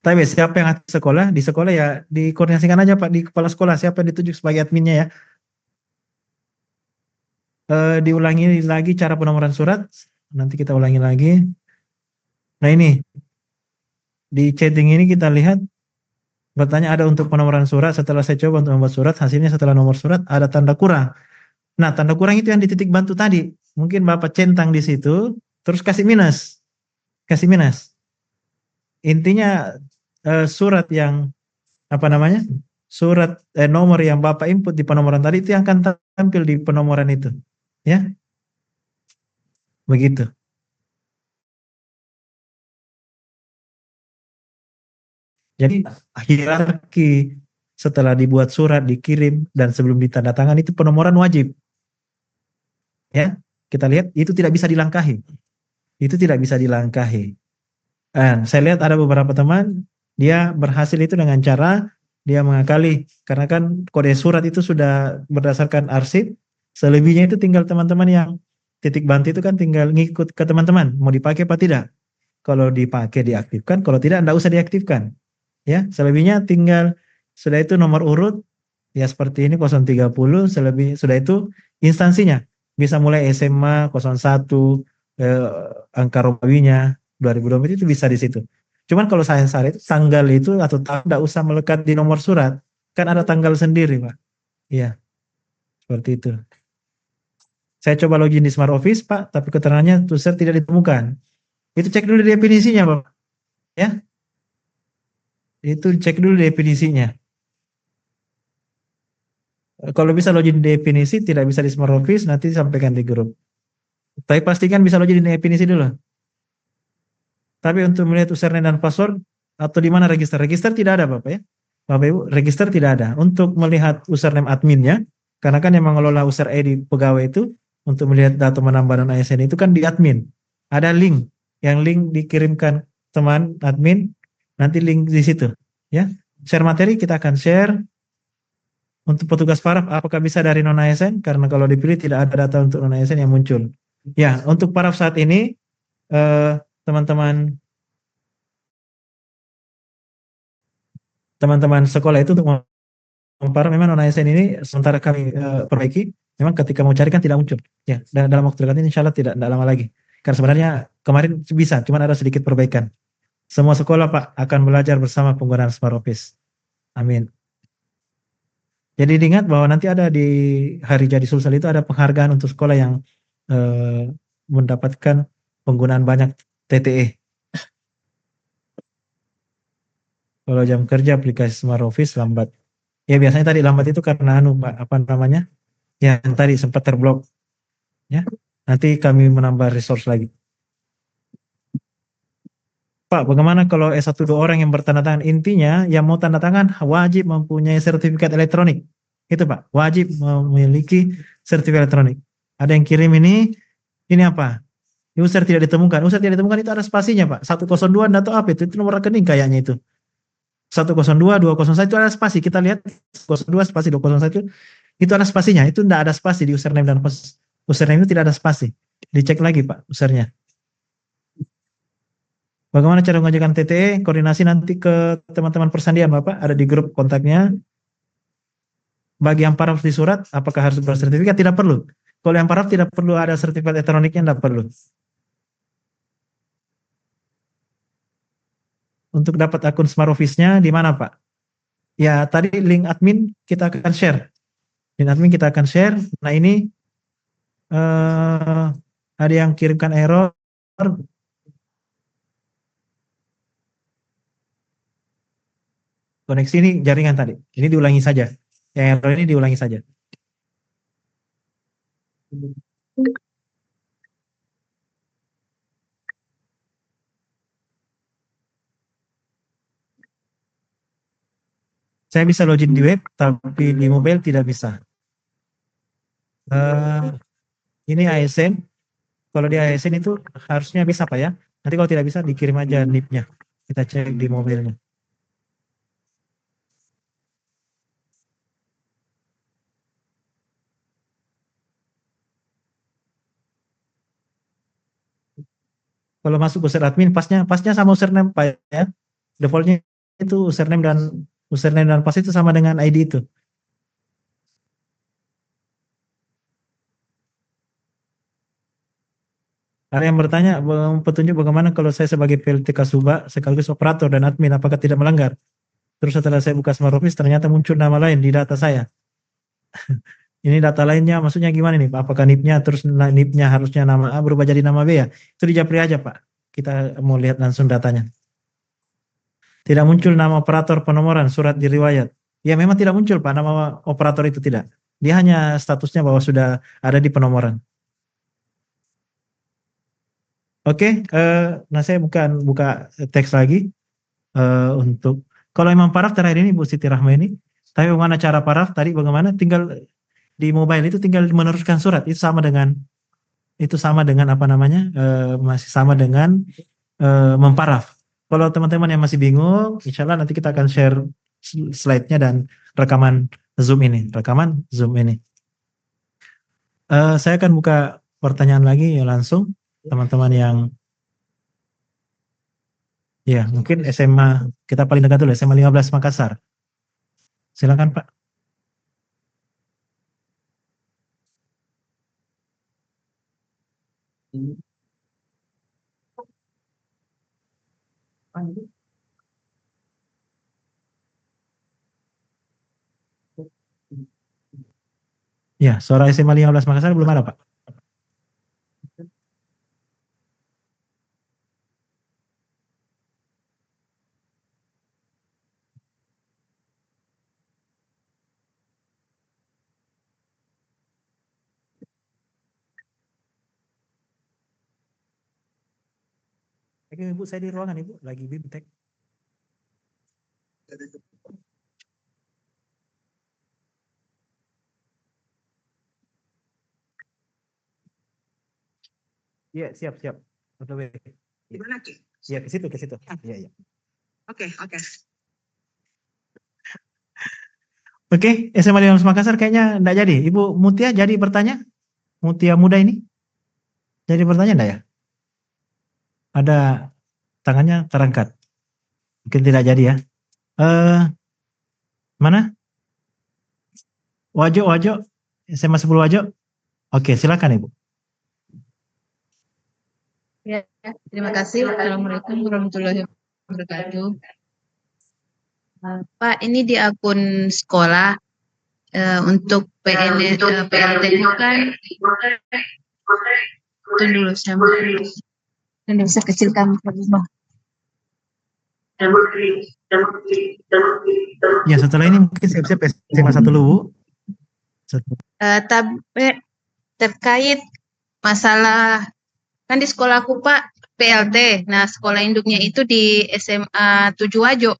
Tapi siapa yang atas sekolah, di sekolah ya dikoordinasikan aja Pak, di kepala sekolah siapa yang ditunjuk sebagai adminnya ya. Diulangi lagi cara penomoran surat, nanti kita ulangi lagi. Nah ini di chatting ini kita lihat bertanya ada untuk penomoran surat, setelah saya coba untuk membuat surat, hasilnya setelah nomor surat ada tanda kurang. Nah, tanda kurang itu yang dititik bantu tadi. Mungkin Bapak centang di situ, terus kasih minus. Kasih minus. Intinya surat yang apa namanya? Surat nomor yang Bapak input di penomoran tadi itu yang akan tampil di penomoran itu. Ya. Begitu. Jadi hierarki setelah dibuat surat, dikirim, dan sebelum ditandatangani itu penomoran wajib. Ya, kita lihat itu tidak bisa dilangkahi. Itu tidak bisa dilangkahi. Dan saya lihat ada beberapa teman, dia berhasil itu dengan cara dia mengakali. Karena kan kode surat itu sudah berdasarkan arsip, selebihnya itu tinggal teman-teman yang titik bantu itu kan tinggal ngikut ke teman-teman, mau dipakai apa tidak. Kalau dipakai diaktifkan, kalau tidak enggak usah diaktifkan. Ya, selebihnya tinggal sudah itu nomor urut ya seperti ini 030, selebih sudah itu instansinya bisa mulai SMA 01 angka Romawinya 2020 itu bisa di situ. Cuman kalau saya itu tanggal itu atau tahun enggak usah melekat di nomor surat, kan ada tanggal sendiri, Pak. Iya, seperti itu. Saya coba login di Smart Office, Pak, tapi keterangannya user tidak ditemukan. Itu cek dulu definisinya, Pak. Ya. Itu cek dulu definisinya. Kalau bisa login definisi, tidak bisa di Smart Office, nanti sampaikan di grup. Tapi pastikan bisa login di definisi dulu. Tapi untuk melihat username dan password, atau di mana register? Register tidak ada, Bapak ya. Bapak Ibu, register tidak ada. Untuk melihat username adminnya, karena kan yang mengelola user ID pegawai itu, untuk melihat data menambah dan ASN itu kan di admin. Ada link, yang link dikirimkan teman admin, nanti link di situ. Ya, share materi kita akan share. Untuk petugas paraf, apakah bisa dari non-ASN? Karena kalau dipilih tidak ada data untuk non-ASN yang muncul. Ya, untuk paraf saat ini, teman-teman sekolah itu untuk paraf memang non-ASN ini sementara kami perbaiki, memang ketika mau cari kan tidak muncul. Ya, dan dalam waktu dekat ini insya Allah tidak lama lagi. Karena sebenarnya kemarin bisa, cuma ada sedikit perbaikan. Semua sekolah Pak akan belajar bersama penggunaan Smart Office. Amin. Jadi diingat bahwa nanti ada di hari jadi Sulsel itu ada penghargaan untuk sekolah yang mendapatkan penggunaan banyak TTE. Kalau jam kerja aplikasi Smart Office lambat. Ya biasanya tadi lambat itu karena Pak, apa namanya? Yang tadi sempat terblok. Ya. Nanti kami menambah resource lagi. Pak, bagaimana kalau S1 2 orang yang bertanda tangan? Intinya yang mau tanda tangan wajib mempunyai sertifikat elektronik. Itu Pak, wajib memiliki sertifikat elektronik. Ada yang kirim ini apa? User tidak ditemukan. User tidak ditemukan itu ada spasinya Pak. 102 atau apa itu? Itu nomor rekening kayaknya itu. 102, 201 itu ada spasi. Kita lihat 102 spasi 201 itu ada spasinya. Itu tidak ada spasi di username dan username itu tidak ada spasi. Dicek lagi Pak usernya. Bagaimana cara mengajukan TTE? Koordinasi nanti ke teman-teman persandian Bapak, ada di grup kontaknya. Bagi yang paraf di surat, apakah harus bersertifikat? Tidak perlu. Kalau yang paraf tidak perlu ada sertifikat elektroniknya, tidak perlu. Untuk dapat akun Smart Office-nya di mana Pak? Ya tadi link admin kita akan share. Link admin kita akan share. Nah ini ada yang kirimkan error. Koneksi ini jaringan tadi. Ini diulangi saja. Yang error ini diulangi saja. Saya bisa login di web, tapi di mobile tidak bisa. Ini ASN. Kalau di ASN itu harusnya bisa Pak ya. Nanti kalau tidak bisa dikirim aja NIP-nya. Kita cek di mobilnya. Kalau masuk user admin, pasnya sama username Pak ya. Defaultnya itu username dan pas itu sama dengan ID itu. Ada yang bertanya, petunjuk bagaimana kalau saya sebagai PLT Kasuba sekaligus operator dan admin, apakah tidak melanggar? Terus setelah saya buka Smart Office ternyata muncul nama lain di data saya. Ini data lainnya maksudnya gimana nih Pak? Apakah NIP-nya terus NIP-nya harusnya nama A berubah jadi nama B ya? Itu di Japri aja Pak. Kita mau lihat langsung datanya. Tidak muncul nama operator penomoran surat di riwayat. Ya memang tidak muncul Pak nama operator itu tidak. Dia hanya statusnya bahwa sudah ada di penomoran. Oke, nah saya buka teks lagi untuk kalau memang paraf terakhir ini Bu Siti Rahma ini. Tapi bagaimana cara paraf tadi bagaimana tinggal di mobile itu tinggal meneruskan surat itu sama dengan apa namanya masih sama dengan memparaf. Kalau teman-teman yang masih bingung, insya Allah nanti kita akan share slide-nya dan rekaman Zoom ini. Saya akan buka pertanyaan lagi ya langsung teman-teman yang ya mungkin SMA kita paling dekat dulu SMA 15 Makassar. Silakan Pak. Ya, suara SMA 15 Makassar belum ada Pak. Oke, Ibu, saya di ruangan Ibu, lagi bimtek. Iya, siap. Otw. Di mana, Ki? Iya, ke situ. Iya. Oke. Oke, SMA 15 Makassar kayaknya enggak jadi. Ibu Mutia jadi bertanya? Mutia muda ini? Jadi bertanya enggak ya? Ada tangannya terangkat. Mungkin tidak jadi ya. Mana? Wajo, SMA 10 Wajo. Oke, silakan Ibu. Ya, terima kasih. Assalamualaikum warahmatullahi wabarakatuh. Pak, ini di akun sekolah untuk PLT itu kan tunggu dulu saya kecilkan Bang. Ya, setelah ini mungkin siap-siap SMA 1 dulu, Bu. Tapi terkait masalah kan di sekolahku Pak PLT. Nah, sekolah induknya itu di SMA 7 Wajo.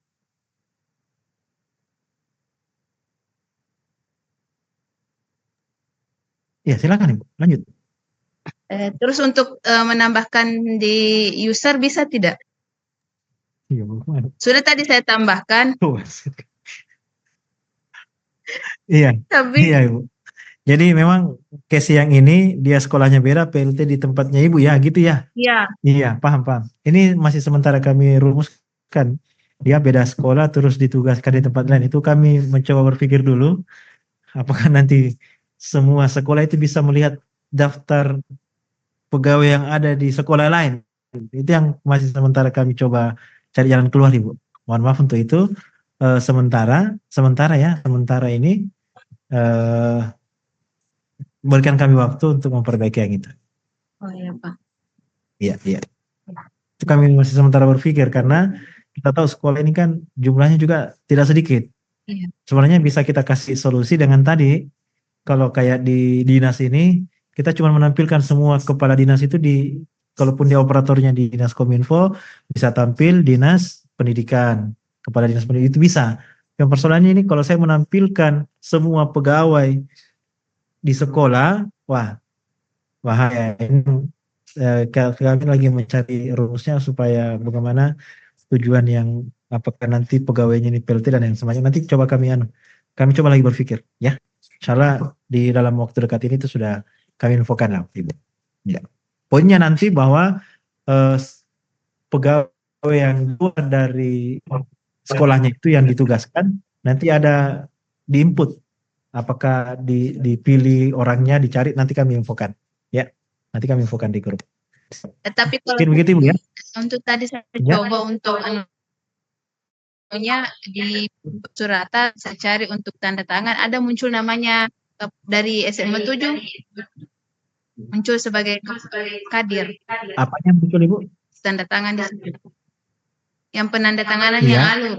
Ya, silakan Ibu, lanjut. Terus untuk menambahkan di user bisa tidak? Iya, Bu. Sudah tadi saya tambahkan, Iya, tapi Ibu. Jadi memang case yang ini dia sekolahnya beda, PLT di tempatnya Ibu ya, gitu ya? ya. Iya, paham. Ini masih sementara kami rumuskan. Dia beda sekolah terus ditugaskan di tempat lain. Itu kami mencoba berpikir dulu, apakah nanti semua sekolah itu bisa melihat daftar pegawai yang ada di sekolah lain. Itu yang masih sementara kami coba cari jalan keluar, Ibu. Mohon maaf untuk itu. Sementara ini berikan kami waktu untuk memperbaiki yang itu. Oh iya Pak. Iya. Itu kami masih sementara berpikir karena kita tahu sekolah ini kan jumlahnya juga tidak sedikit. Iya. Sebenarnya bisa kita kasih solusi dengan tadi, kalau kayak di dinas ini, kita cuma menampilkan semua kepala dinas itu kalaupun dia operatornya di dinas Kominfo, bisa tampil dinas pendidikan, kepala dinas pendidikan itu bisa. Yang persoalannya ini kalau saya menampilkan semua pegawai di sekolah, wah, bahaya. Kami lagi mencari rumusnya supaya bagaimana tujuan yang apakah nanti pegawainya ini PLT dan yang semacam. Nanti coba kami coba lagi berpikir ya. Insyaallah di dalam waktu dekat ini itu sudah kami infokan lah Ibu. Ya. Poinnya nanti bahwa pegawai yang keluar dari sekolahnya itu yang ditugaskan nanti ada di input. Apakah dipilih orangnya, dicari, nanti kami infokan. Ya, nanti kami infokan di grup. Tapi kalau Mungkin begitu Ibu ya. untuk tadi saya Ya. coba untuk anunya di suratan saya cari untuk tanda tangan ada muncul namanya dari SMA 7 muncul sebagai kadir Apanya muncul Ibu? tanda tangan di situ. Yang penanda tanganannya Iya. alur.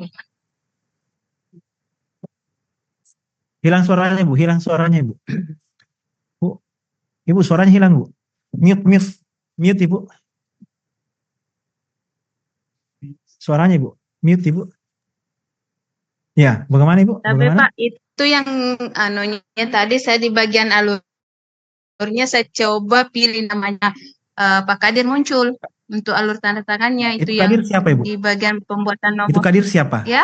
Hilang suaranya Bu, hilang suaranya Ibu. Bu, Ibu suaranya hilang Bu. Mute Ibu. Suaranya Ibu, mute Ibu. Ya, bagaimana Ibu? Tapi Bagaimana? Pak, itu yang anunya tadi saya di bagian alurnya saya coba pilih namanya Pak Kadir muncul untuk alur tanda tangannya Itu itu yang Kadir siapa Ibu? di bagian pembuatan Itu nomor Kadir siapa? ya.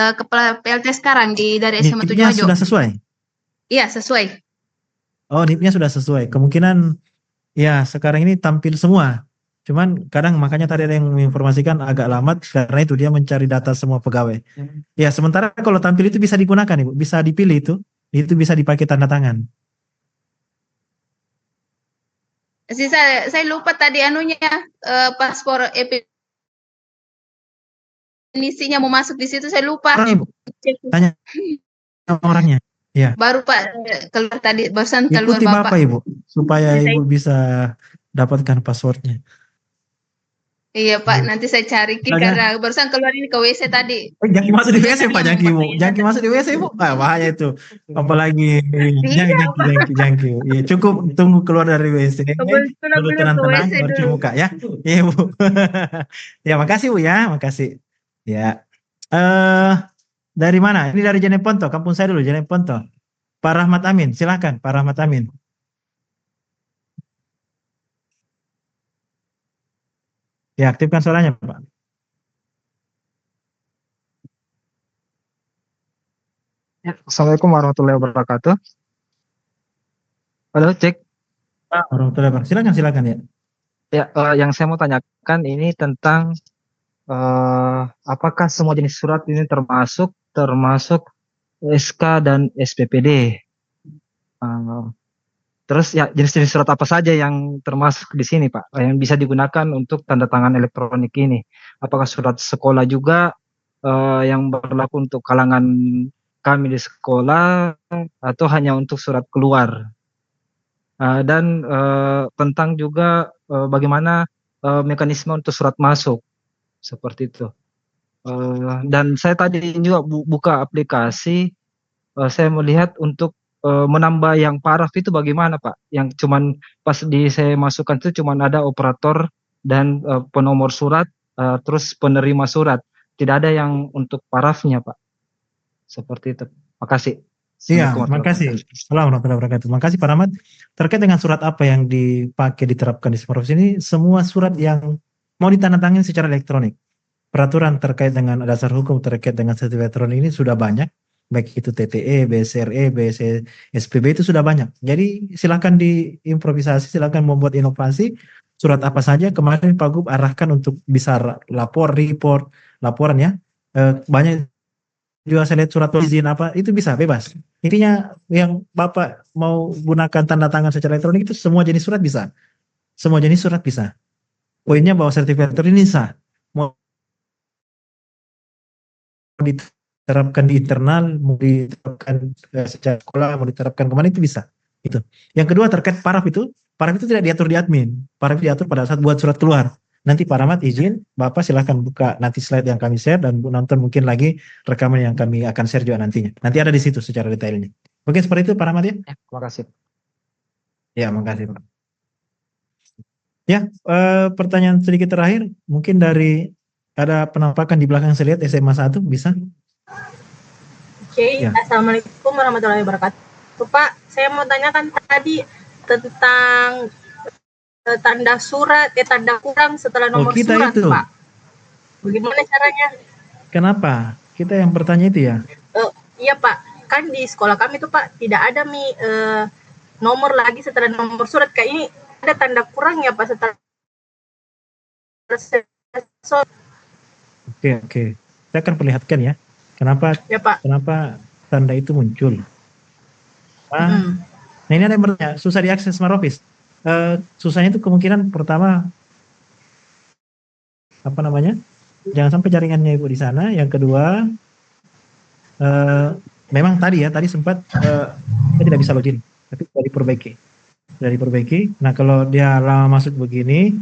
Kepala PLT sekarang dari SMA 7 NIP-nya Ajo. sudah sesuai? Iya, sesuai. Oh, NIP-nya sudah sesuai. Kemungkinan ya sekarang ini tampil semua. Cuman kadang makanya tadi ada yang menginformasikan agak lambat karena itu dia mencari data semua pegawai. Ya, sementara kalau tampil itu bisa digunakan Ibu, bisa dipilih itu bisa dipakai tanda tangan. Saya lupa tadi anunya paspor definisinya mau masuk di situ saya lupa. Ibu, tanya orangnya. Ya. Baru Pak keluar tadi barusan keluar Ikuti Bapak. Bapak Ibu supaya Nanti Ibu bisa dapatkan passwordnya. Iya Pak, nanti saya cari karena barusan keluar ini ke WC tadi. Jangan masuk di WC Pak, jangan masuk di WC Bu. Bahaya itu. Apalagi jangan. Ya, cukup tunggu keluar dari WC. Dulu tenang-tenang baru cuci muka ya. Iya Bu. Ya makasih Bu ya, makasih. Ya. Dari mana? Ini dari Jeneponto, kampung saya dulu Jeneponto. Pak Rahmat Amin, silakan Pak Rahmat Amin. Ya, aktifkan suaranya Pak. Ya, Assalamualaikum warahmatullahi wabarakatuh. Halo, cek. Warahmatullahi wabarakatuh. Silakan ya. Ya, yang saya mau tanyakan ini tentang apakah semua jenis surat ini termasuk SK dan SPPD. Terus ya jenis-jenis surat apa saja yang termasuk di sini Pak, yang bisa digunakan untuk tanda tangan elektronik ini? Apakah surat sekolah juga yang berlaku untuk kalangan kami di sekolah atau hanya untuk surat keluar? Dan tentang juga bagaimana mekanisme untuk surat masuk seperti itu. Dan saya tadi juga buka aplikasi, saya melihat untuk menambah yang paraf itu bagaimana Pak? Yang cuman pas saya masukkan itu cuman ada operator dan penomor surat, terus penerima surat. Tidak ada yang untuk parafnya Pak. Seperti itu. Makasih. Iya, makasih. Assalamualaikum warahmatullahi wabarakatuh. Makasih Pak Rahmat. Terkait dengan surat apa yang dipakai diterapkan di Smart Office ini, semua surat yang mau ditandatangani secara elektronik. Peraturan terkait dengan dasar hukum terkait dengan sertifikat elektronik ini sudah banyak, baik itu TTE, BSRE, SPB itu sudah banyak. Jadi silakan diimprovisasi, silakan membuat inovasi. Surat apa saja kemarin Pak Gub arahkan untuk bisa laporan ya. Banyak juga saya lihat surat izin apa itu bisa bebas. Intinya yang Bapak mau gunakan tanda tangan secara elektronik itu semua jenis surat bisa. Semua jenis surat bisa. Poinnya bahwa sertifikat elektronik ini sah. Mau diterapkan di internal, mau diterapkan secara sekolah, mau diterapkan kemana itu bisa. Itu. Yang kedua terkait paraf itu tidak diatur di admin. Paraf diatur pada saat buat surat keluar. Nanti Pak Rahmat izin, Bapak silahkan buka nanti slide yang kami share dan nonton mungkin lagi rekaman yang kami akan share juga nantinya. Nanti ada di situ secara detailnya. Oke seperti itu Pak Rahmat ya? Terima kasih. Ya, makasih Pak. Ya, pertanyaan sedikit terakhir, mungkin dari ada penampakan di belakang saya lihat SMA 1 bisa? Oke, ya. Assalamualaikum warahmatullahi wabarakatuh. Pak, saya mau tanyakan tadi tentang tanda surat, tanda kurang setelah nomor surat, itu. Pak. Bagaimana caranya? Kenapa? Kita yang bertanya itu ya? Iya Pak, kan di sekolah kami tuh Pak tidak ada nomor lagi setelah nomor surat. Kayak ini ada tanda kurang ya Pak setelah. Oke. Saya akan perlihatkan ya. Kenapa? Ya, Pak. Kenapa tanda itu muncul? Nah, ini ada yang bertanya, susah diakses Smart Office. Susahnya itu kemungkinan pertama jangan sampai jaringannya Ibu di sana. Yang kedua, memang tadi sempat saya tidak bisa login, tapi sudah diperbaiki. Nah, kalau dia lama masuk begini,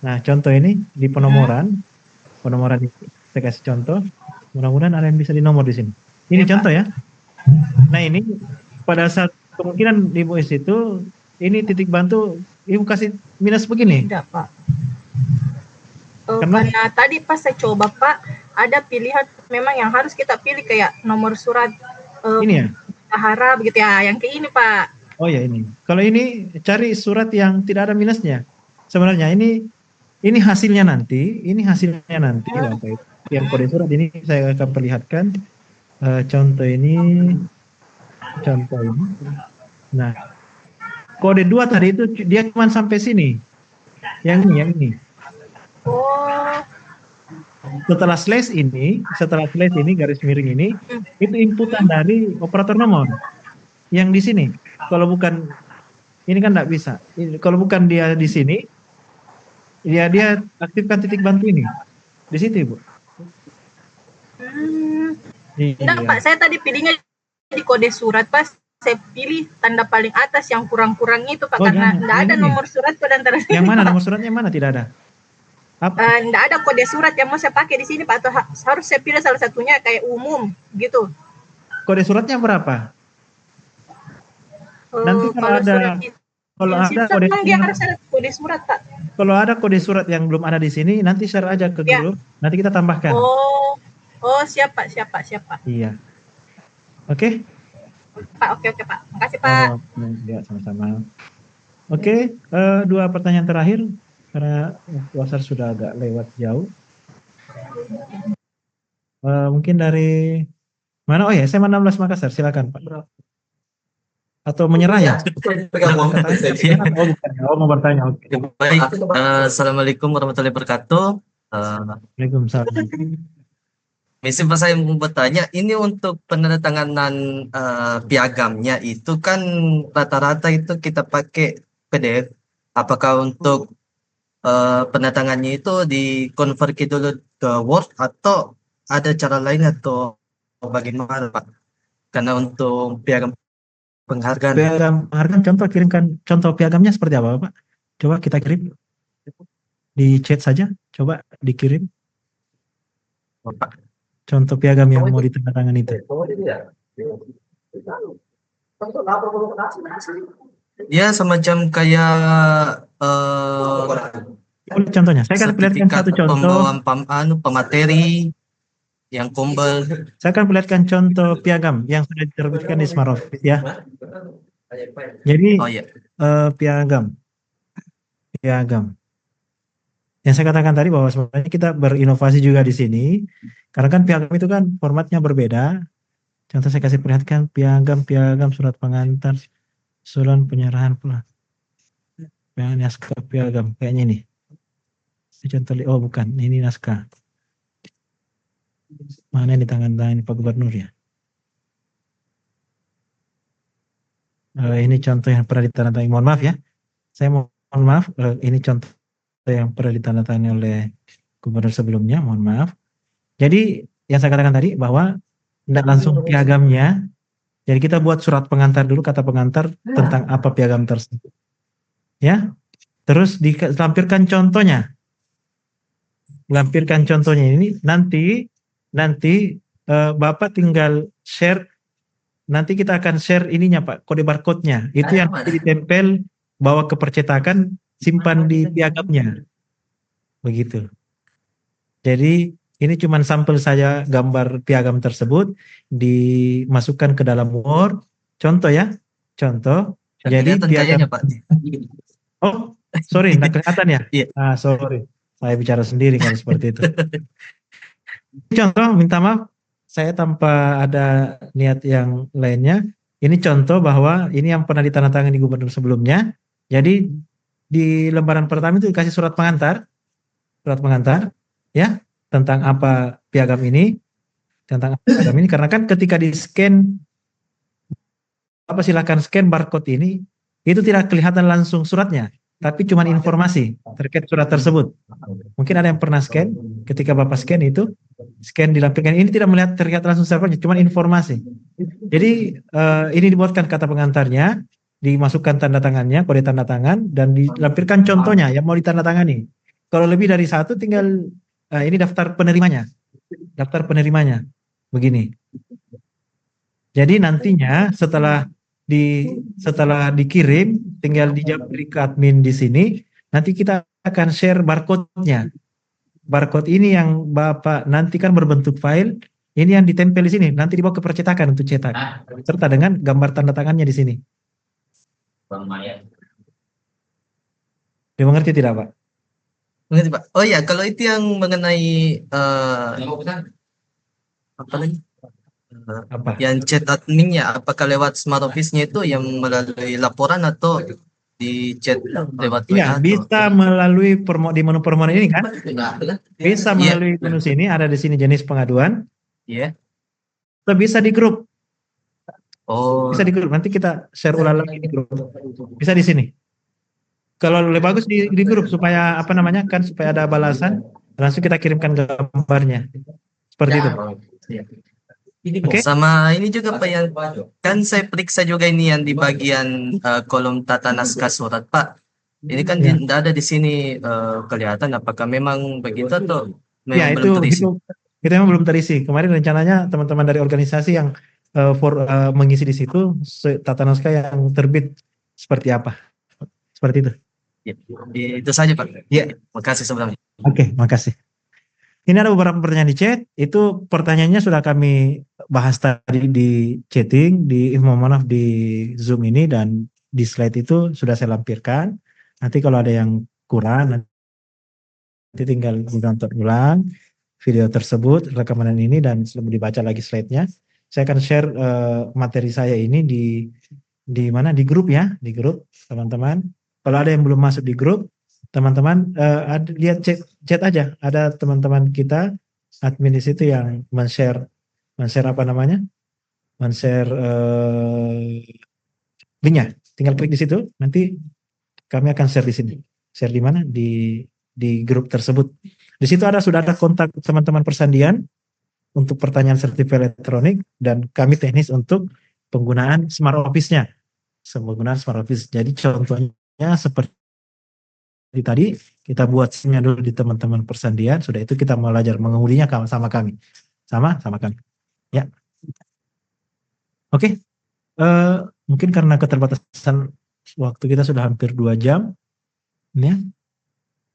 nah contoh ini di penomoran ini saya kasih contoh. Mudah-mudahan ada yang bisa dinomor di sini. Ini contoh ya. Nah, ini pada saat kemungkinan di voice itu ini titik bantu Ibu kasih minus begini. Tidak, Pak. Karena- Karena tadi pas saya coba, Pak, ada pilihan memang yang harus kita pilih kayak nomor surat Ini ya. Sahara begitu ya, yang kayak ini, Pak. Oh ya ini. Kalau ini cari surat yang tidak ada minusnya. Sebenarnya ini hasilnya nanti, Bapak Ibu. Yang kode surat ini saya akan perlihatkan. Contoh ini. Nah, kode 2 tadi itu dia cuma sampai sini. Yang ini. Oh, Setelah slash ini garis miring ini, itu inputan dari operator nomor. Yang di sini. Kalau bukan ini kan tidak bisa. Kalau bukan dia di sini, dia aktifkan titik bantu ini. Di situ, Ibu. enggak, Pak. Saya tadi pilihnya di kode surat, Pak. Saya pilih tanda paling atas yang kurang-kurang itu, Pak, Oh, karena jangan. enggak ada Ini. nomor surat pada antara Yang mana nomor suratnya mana tidak ada? Apa? enggak ada kode surat yang mau saya pakai di sini, Pak. Atau harus saya pilih salah satunya kayak umum gitu. Kode suratnya berapa? Nanti kalau ada kode dia harus ada kode surat, Pak. kalau ada kode surat yang belum ada di sini, nanti share aja ke Ya. grup. Nanti kita tambahkan. Oh, siap, Pak. Iya. Oke? Pak, oke, Pak. Makasih, Pak. Oh, ya, sama-sama. Oke, 2 pertanyaan terakhir karena WhatsApp sudah agak lewat jauh. Mungkin dari mana? Oh ya, SMA 16 Makassar, silakan Pak. Atau menyerah ya? Oh, mau bertanya. Oke. Baik, Assalamualaikum warahmatullahi wabarakatuh. Waalaikumsalam. Misi Pak, saya mau bertanya, ini untuk penandatanganan piagamnya itu kan rata-rata itu kita pakai PDF. Apakah untuk penandatangannya itu di-convert dulu ke Word atau ada cara lain atau bagaimana, Pak? Karena untuk piagam penghargaan. Piagam penghargaan, kirimkan contoh piagamnya seperti apa, Pak? Coba kita kirim di chat saja, coba dikirim Pak. contoh piagam yang mau ditandatangani itu. Dia semacam kayak Contohnya, saya akan perlihatkan satu contoh. pembawaan pemateri yang kumpul. Saya akan perlihatkan contoh piagam yang sudah diterbitkan di Smart Office ya. Jadi Oh ya. piagam. Yang saya katakan tadi bahwa sebenarnya kita berinovasi juga di sini, karena kan piagam itu kan formatnya berbeda. Contoh saya kasih perlihatkan piagam surat pengantar, surat penyerahan pula. Naskah piagam kayaknya ini. Contoh, oh bukan, ini naskah. Mana yang ditandatangani Pak Gubernur ya? Ini contoh yang pernah ditandatangani. Mohon maaf ya, saya mohon maaf. Ini contoh yang pernah ditandatangani oleh Gubernur sebelumnya. Mohon maaf. Jadi yang saya katakan tadi bahwa tidak langsung piagamnya. Jadi kita buat surat pengantar dulu, kata pengantar tentang apa piagam tersebut. Ya, terus ditampilkan contohnya. Lampirkan contohnya ini nanti Bapak tinggal share, nanti kita akan share ininya Pak, kode barcode-nya. Itu yang ditempel, bawa ke percetakan, simpan di piagamnya. Begitu. Jadi ini cuma sampel saja gambar piagam tersebut, dimasukkan ke dalam Word. Contoh ya, contoh. Jadi piagam. Pak. Oh, sorry, tidak kelihatan ya? Iya. Sorry. Saya bicara sendiri kalau seperti itu. Contoh, minta maaf, saya tanpa ada niat yang lainnya. Ini contoh bahwa ini yang pernah ditandatangani Gubernur sebelumnya. Jadi di lembaran pertama itu dikasih surat pengantar, ya, tentang apa piagam ini, karena kan ketika di scan, silakan scan barcode ini, itu tidak kelihatan langsung suratnya. Tapi cuma informasi terkait surat tersebut. Mungkin ada yang pernah scan, Ketika Bapak scan itu, scan dilampirkan. Ini tidak melihat terlihat langsung servernya, cuma informasi. Jadi ini dibuatkan kata pengantarnya, dimasukkan tanda tangannya, kode tanda tangan, dan dilampirkan contohnya yang mau ditandatangani. Kalau lebih dari satu, tinggal ini daftar penerimanya. Daftar penerimanya. Begini. Jadi nantinya setelah dikirim, tinggal dijabri ke admin di sini, nanti kita akan share barcode-nya. Barcode ini yang Bapak nanti kan berbentuk file, ini yang ditempel di sini, nanti dibawa ke percetakan untuk cetak, serta dengan gambar tanda tangannya di sini. Dimengerti tidak, Pak? Mengerti, Pak. Oh ya, kalau itu yang mengenai apa lagi? Apa? Yang chat adminnya, apakah lewat smart office-nya itu yang melalui laporan atau di chat lewat Iya, WA bisa melalui di menu permohonan ini kan? Bisa melalui menu sini, ada di sini jenis pengaduan. Iya. Atau bisa di grup. Oh. Bisa di grup. Nanti kita share ulang lagi di grup. Bisa di sini. Kalau lebih bagus di grup supaya apa namanya kan supaya ada balasan, langsung kita kirimkan gambarnya. Seperti itu. Oke. Sama ini juga Pak, yang kan saya periksa juga ini yang di bagian kolom tata naskah surat, Pak. Ini kan tidak ada di sini kelihatan apakah memang begitu atau memang belum terisi. Itu memang belum terisi. Kemarin rencananya teman-teman dari organisasi yang mengisi di situ tata naskah yang terbit seperti apa. Seperti itu. Ya, itu saja Pak. Ya, makasih sebelumnya. Oke, makasih. Ini ada beberapa pertanyaan di chat. Itu pertanyaannya sudah kami bahas tadi di chatting, di Zoom ini, dan di slide itu sudah saya lampirkan. Nanti kalau ada yang kurang, nanti tinggal ditonton ulang video tersebut, rekaman ini, dan dibaca lagi slide-nya. Saya akan share materi saya ini di mana, di grup ya, di grup teman-teman. Kalau ada yang belum masuk di grup, teman-teman lihat chat aja, ada teman-teman kita admin di situ yang men-share apa namanya, men-share linknya. Tinggal klik di situ, nanti kami akan share di sini. Share di mana? Di grup tersebut. Di situ sudah ada kontak teman-teman persandian untuk pertanyaan sertifikat elektronik, dan kami teknis untuk penggunaan smart office-nya. Penggunaan smart office. Jadi contohnya seperti tadi kita buat SIM-nya dulu di teman-teman persandian, sudah itu kita belajar mengemudinya sama kami. Sama kami. Ya. Oke. Mungkin karena keterbatasan waktu kita sudah hampir 2 jam. Ya.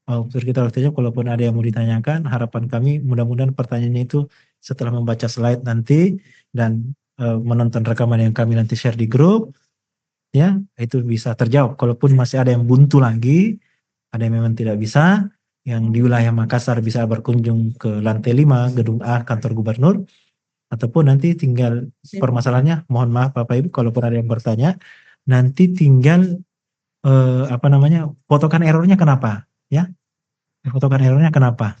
Waktu kita waktunya, kalaupun ada yang mau ditanyakan, harapan kami mudah-mudahan pertanyaannya itu setelah membaca slide nanti dan menonton rekaman yang kami nanti share di grup, ya, itu bisa terjawab. Kalaupun masih ada yang buntu lagi, ada yang memang tidak bisa, yang di wilayah Makassar bisa berkunjung ke lantai 5 gedung A kantor gubernur, ataupun nanti tinggal permasalahannya, mohon maaf Bapak Ibu kalaupun ada yang bertanya, nanti tinggal apa namanya, fotokan errornya kenapa, ya, fotokan errornya kenapa.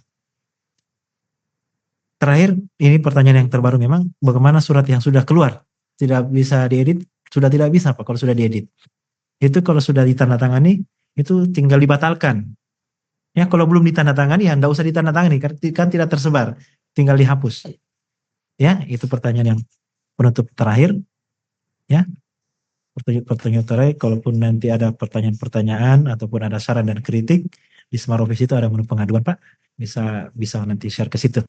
Terakhir, ini pertanyaan yang terbaru memang, bagaimana surat yang sudah keluar tidak bisa diedit? Sudah tidak bisa Pak kalau sudah diedit. Itu kalau sudah ditandatangani itu tinggal dibatalkan. Ya, kalau belum ditandatangani ya enggak usah ditandatangani, kan tidak tersebar, tinggal dihapus. Ya, itu pertanyaan yang penutup terakhir. Ya. Pertanyaan terakhir, kalaupun nanti ada pertanyaan-pertanyaan ataupun ada saran dan kritik, di Smart Office itu ada menu pengaduan Pak, bisa nanti share ke situ.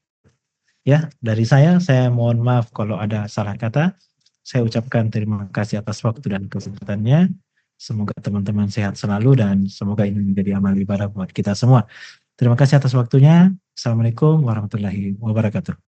Ya, dari saya mohon maaf kalau ada salah kata. Saya ucapkan terima kasih atas waktu dan kesempatannya. Semoga teman-teman sehat selalu dan semoga ini menjadi amal ibadah buat kita semua. Terima kasih atas waktunya. Assalamualaikum warahmatullahi wabarakatuh.